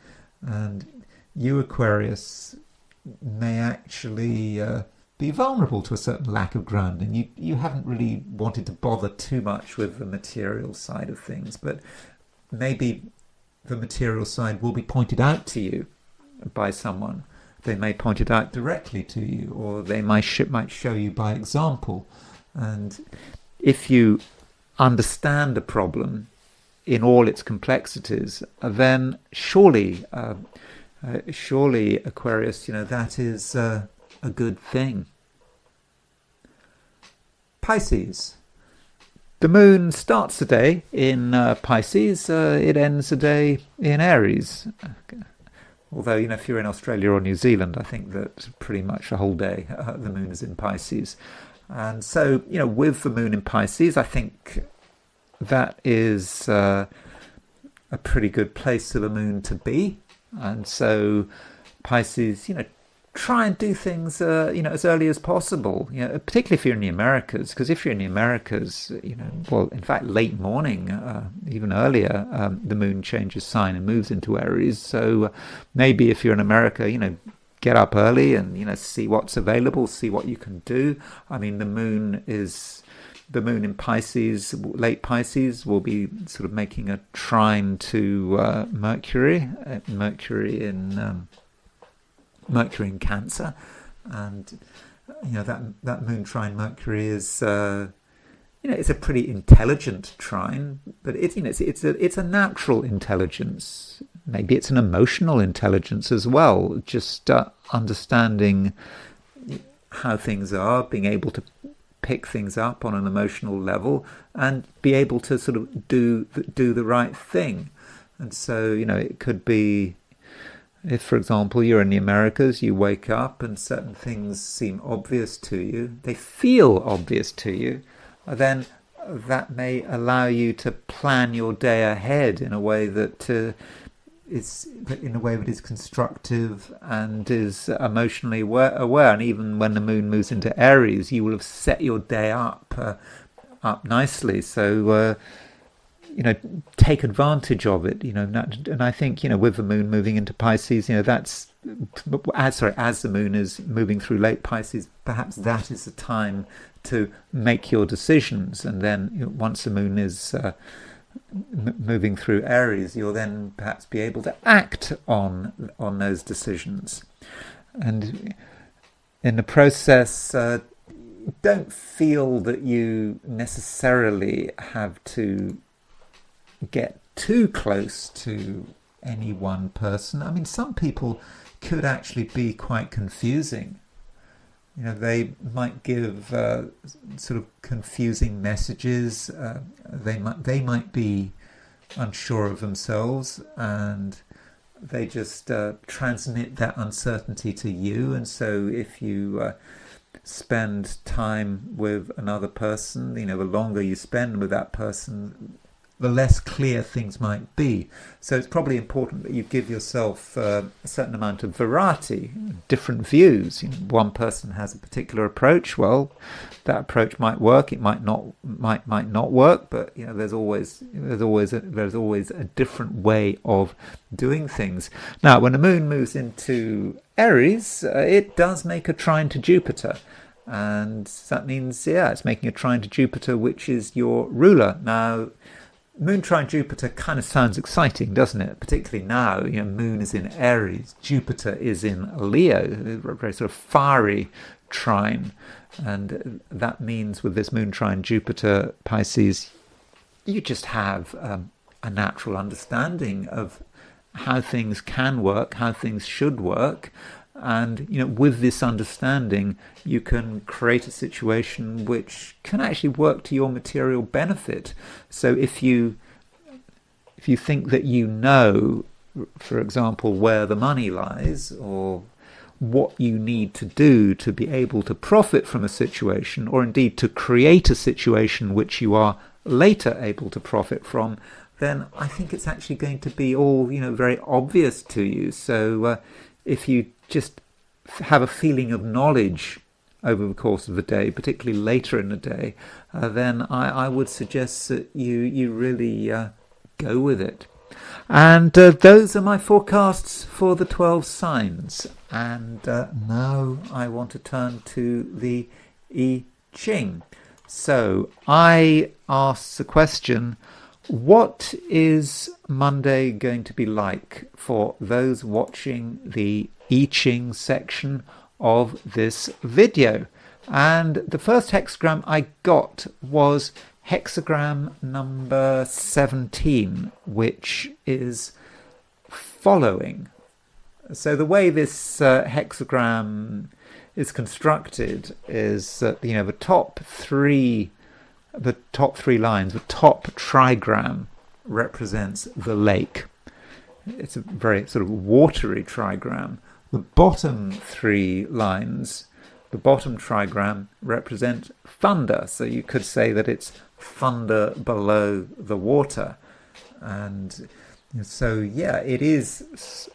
and you, Aquarius, may actually be vulnerable to a certain lack of grounding. You haven't really wanted to bother too much with the material side of things, but maybe the material side will be pointed out to you by someone. They may point it out directly to you, or they might show you by example. And if you understand the problem in all its complexities, then surely Aquarius, that is a good thing. Pisces. The moon starts the day in Pisces, it ends the day in Aries. Although, if you're in Australia or New Zealand, I think that pretty much the whole day the moon is in Pisces. And so, with the moon in Pisces, I think that is a pretty good place for the moon to be. And so Pisces, try and do things, as early as possible, particularly if you're in the Americas, because if you're in the Americas, in fact, late morning, even earlier, the moon changes sign and moves into Aries. So maybe if you're in America, get up early and, see what's available, see what you can do. I mean, the moon in Pisces, late Pisces, will be sort of making a trine to Mercury in Cancer, and that moon trine Mercury is it's a pretty intelligent trine, but it's a natural intelligence. Maybe it's an emotional intelligence as well, just understanding how things are, being able to pick things up on an emotional level and be able to sort of do the right thing. And so it could be, if, for example, you're in the Americas, you wake up and certain things seem obvious to you, they feel obvious to you, then that may allow you to plan your day ahead in a way that is constructive and is emotionally aware. And even when the moon moves into Aries, you will have set your day up nicely. So take advantage of it, and I think, with the moon moving into Pisces, that's, as the moon is moving through late Pisces, perhaps that is the time to make your decisions. And then once the moon is moving through Aries, you'll then perhaps be able to act on those decisions. And in the process, don't feel that you necessarily have to get too close to any one person. I mean, some people could actually be quite confusing. They might give sort of confusing messages. They might be unsure of themselves, and they just transmit that uncertainty to you. And so if you spend time with another person, the longer you spend with that person, the less clear things might be. So it's probably important that you give yourself a certain amount of variety, different views. One person has a particular approach. Well, that approach might work. It might not work. But there's always a different way of doing things. Now, when the moon moves into Aries, it does make a trine to Jupiter. And that means, it's making a trine to Jupiter, which is your ruler. Now, Moon trine Jupiter kind of sounds exciting, doesn't it? Particularly now, Moon is in Aries, Jupiter is in Leo, a very sort of fiery trine. And that means with this moon trine Jupiter Pisces, you just have a natural understanding of how things can work, how things should work. And, with this understanding, you can create a situation which can actually work to your material benefit. So if you think that for example, where the money lies, or what you need to do to be able to profit from a situation, or indeed to create a situation which you are later able to profit from, then I think it's actually going to be all, very obvious to you. So if you just have a feeling of knowledge over the course of the day, particularly later in the day, then I would suggest that you really go with it. And those are my forecasts for the 12 signs. And now I want to turn to the I Ching. So I asked the question, what is Monday going to be like for those watching the I Ching section of this video? And the first hexagram I got was hexagram number 17, which is following. So the way this hexagram is constructed is that the top three lines, the top trigram represents the lake. It's a very sort of watery trigram. The bottom three lines, the bottom trigram, represent thunder. So you could say that it's thunder below the water. And so, it is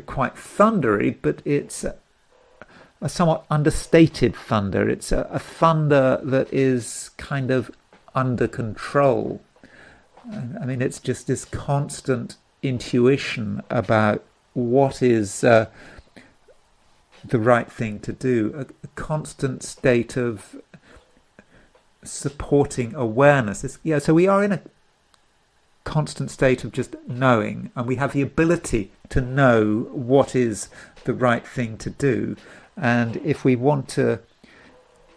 quite thundery, but it's a somewhat understated thunder. It's a thunder that is kind of under control. I mean, it's just this constant intuition about what is the right thing to do, a constant state of supporting awareness. So we are in a constant state of just knowing, and we have the ability to know what is the right thing to do. And if we want to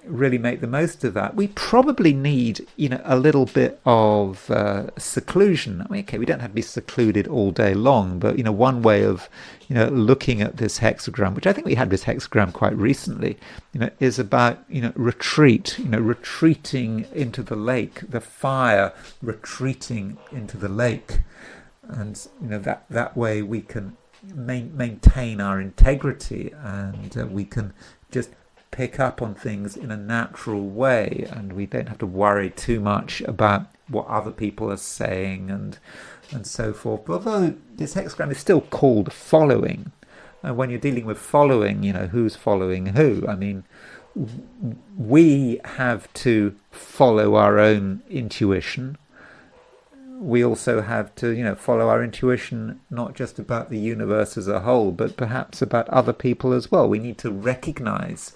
really make the most of that, we probably need, a little bit of seclusion. I mean, okay, we don't have to be secluded all day long, but, one way of, looking at this hexagram, which I think we had this hexagram quite recently, is about, retreating into the lake, the fire retreating into the lake. And, that way we can maintain our integrity, and we can just pick up on things in a natural way, and we don't have to worry too much about what other people are saying and so forth. But although this hexagram is still called following, and when you're dealing with following, who's following who? I mean, we have to follow our own intuition. We also have to, follow our intuition, not just about the universe as a whole, but perhaps about other people as well. We need to recognize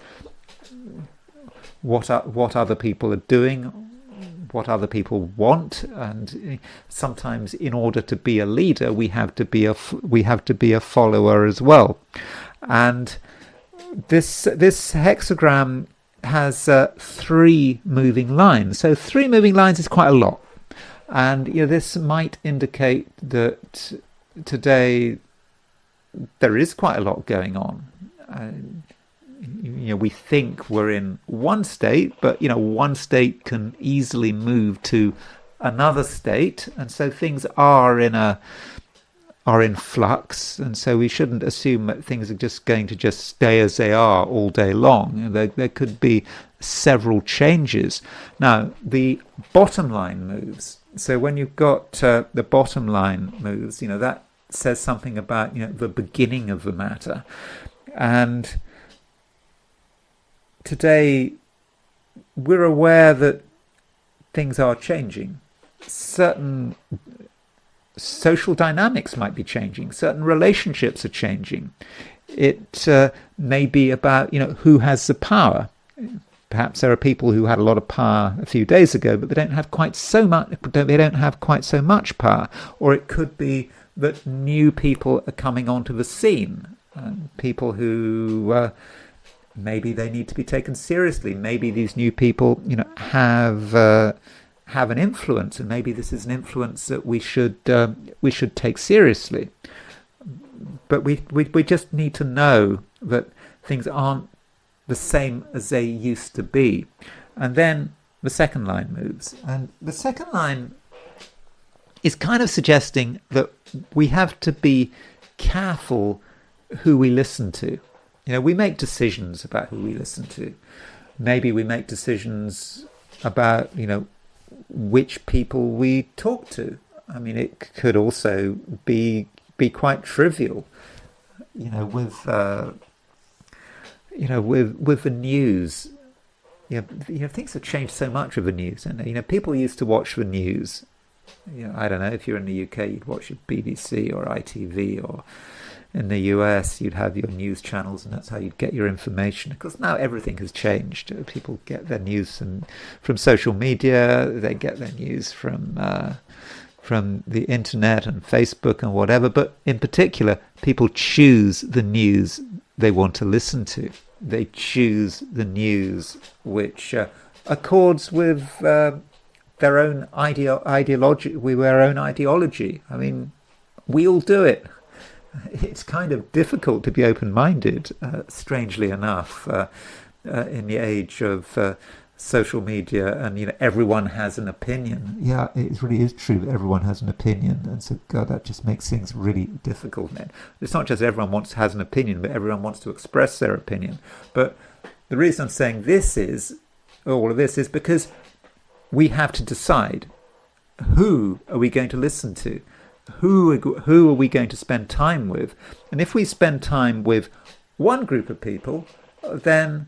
what other people are doing, what other people want, and sometimes, in order to be a leader, we have to be a follower as well. And this hexagram has 3 moving lines. So 3 moving lines is quite a lot. And this might indicate that today there is quite a lot going on. We think we're in one state, but one state can easily move to another state, and so things are in flux. And so we shouldn't assume that things are just going to just stay as they are all day long. There could be several changes. Now, the bottom line moves. So when you've got the bottom line moves, that says something about the beginning of the matter. And today we're aware that things are changing. Certain social dynamics might be changing. Certain relationships are changing. It may be about who has the power. Perhaps there are people who had a lot of power a few days ago, but they don't have quite so much. They don't have quite so much power. Or it could be that new people are coming onto the scene, people who maybe they need to be taken seriously. Maybe these new people, have an influence, and maybe this is an influence that we should take seriously. But we just need to know that things aren't the same as they used to be. And then the second line moves, and the second line is kind of suggesting that we have to be careful who we listen to. We make decisions about who we listen to. Maybe we make decisions about, which people we talk to. I mean, it could also be quite trivial, with the news. Things have changed so much with the news, and people used to watch the news. I don't know, if you're in the UK, you'd watch your BBC or ITV, or in the US, you'd have your news channels, and that's how you'd get your information. Of course, now everything has changed. People get their news from social media. They get their news from the internet and Facebook and whatever. But in particular, people choose the news they want to listen to. They choose the news which accords with their own ideology. Their own ideology. I mean, we all do it. It's kind of difficult to be open-minded, strangely enough, in the age of social media, and everyone has an opinion. Yeah, it really is true that everyone has an opinion, and so God, that just makes things really difficult. And it's not just everyone has an opinion, but everyone wants to express their opinion. But the reason I'm saying all of this is because we have to decide, who are we going to listen to? Who are we going to spend time with? And if we spend time with one group of people, then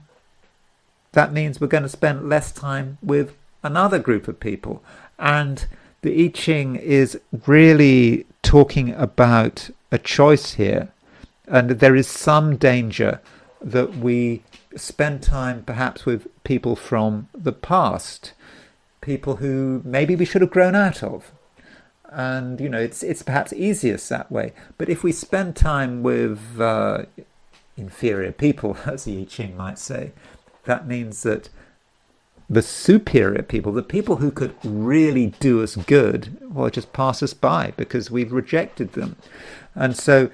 that means we're going to spend less time with another group of people. And the I Ching is really talking about a choice here. And there is some danger that we spend time perhaps with people from the past, people who maybe we should have grown out of. And, it's perhaps easiest that way. But if we spend time with inferior people, as the I Ching might say, that means that the superior people, the people who could really do us good, will just pass us by because we've rejected them. And so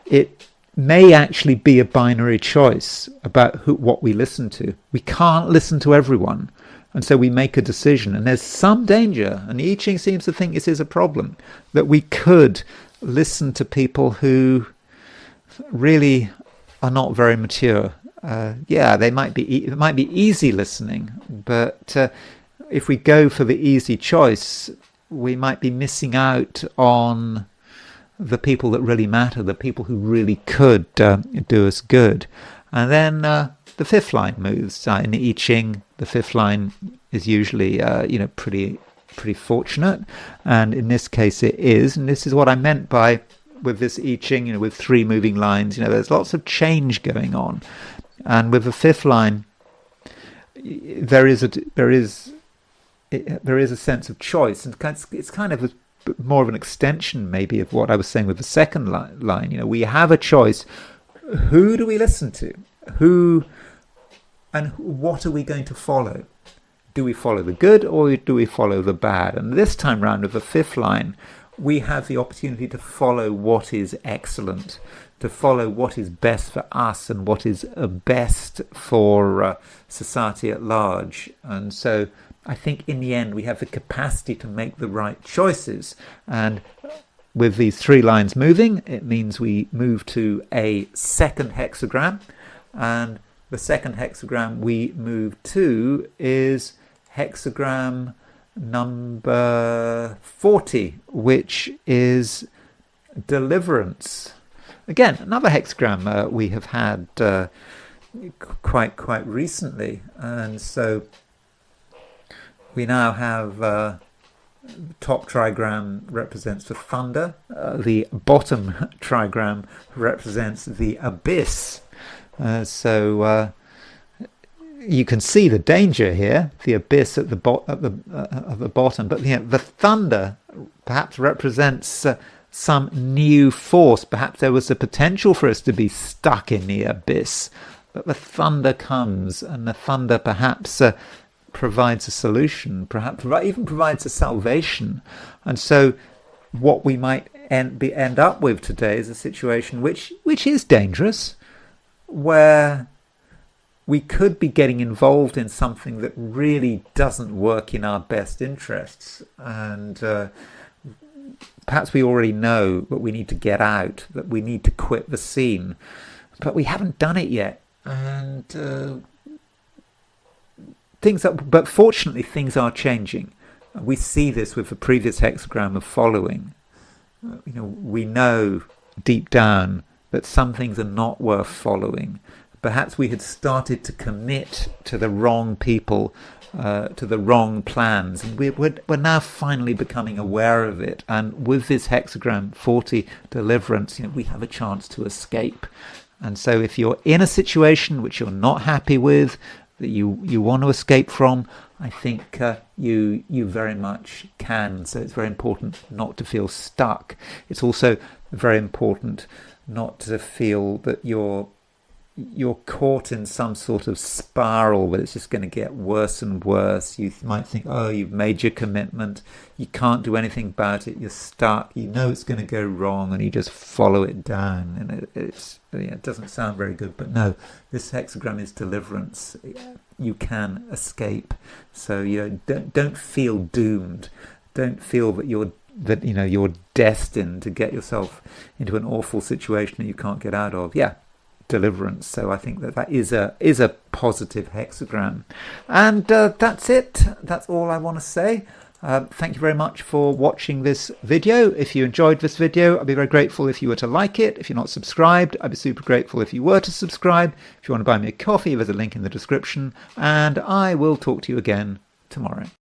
it may actually be a binary choice about what we listen to. We can't listen to everyone. And so we make a decision, and there's some danger, and I Ching seems to think this is a problem, that we could listen to people who really are not very mature. It might be easy listening, but if we go for the easy choice, we might be missing out on the people that really matter, the people who really could do us good. And then the fifth line moves. In the I Ching, the fifth line is usually, pretty fortunate, and in this case it is. And this is what I meant with this I Ching, with three moving lines. There's lots of change going on, and with the fifth line, there is a sense of choice, and it's kind of more of an extension, maybe, of what I was saying with the second line. We have a choice. Who do we listen to? Who and what are we going to follow? Do we follow the good or do we follow the bad? And this time round with the fifth line, we have the opportunity to follow what is excellent, to follow what is best for us and what is best for society at large. And so I think in the end we have the capacity to make the right choices. And with these three lines moving, it means we move to a second hexagram, and the second hexagram we move to is hexagram number 40, which is deliverance. Again, another hexagram we have had quite recently, and so we now have the top trigram represents the thunder, the bottom trigram represents the abyss. So you can see the danger here, the abyss at the bottom, but the thunder perhaps represents some new force. Perhaps there was a potential for us to be stuck in the abyss, but the thunder comes, and the thunder perhaps provides a solution, perhaps even provides a salvation. And so what we might end up with today is a situation which is dangerous, where we could be getting involved in something that really doesn't work in our best interests. And perhaps we already know that we need to get out, that we need to quit the scene, but we haven't done it yet. And but fortunately things are changing. We see this with the previous hexagram of following. We know deep down that some things are not worth following. Perhaps we had started to commit to the wrong people, to the wrong plans, and we're now finally becoming aware of it. And with this hexagram 40 deliverance, we have a chance to escape. And so if you're in a situation which you're not happy with, that you want to escape from, I think you very much can. So it's very important not to feel stuck. It's also very important not to feel that you're caught in some sort of spiral where it's just going to get worse and worse. You might think, oh, you've made your commitment, you can't do anything about it, you're stuck, it's going to go wrong, and you just follow it down. And it doesn't sound very good, but no, this hexagram is deliverance. You can escape. So don't feel doomed. Don't feel that you're destined to get yourself into an awful situation that you can't get out of. Deliverance. So I think that is a positive hexagram. And that's it. That's all I want to say. Thank you very much for watching this video. If you enjoyed this video, I'd be very grateful if you were to like it. If you're not subscribed, I'd be super grateful if you were to subscribe. If you want to buy me a coffee, there's a link in the description. And I will talk to you again tomorrow.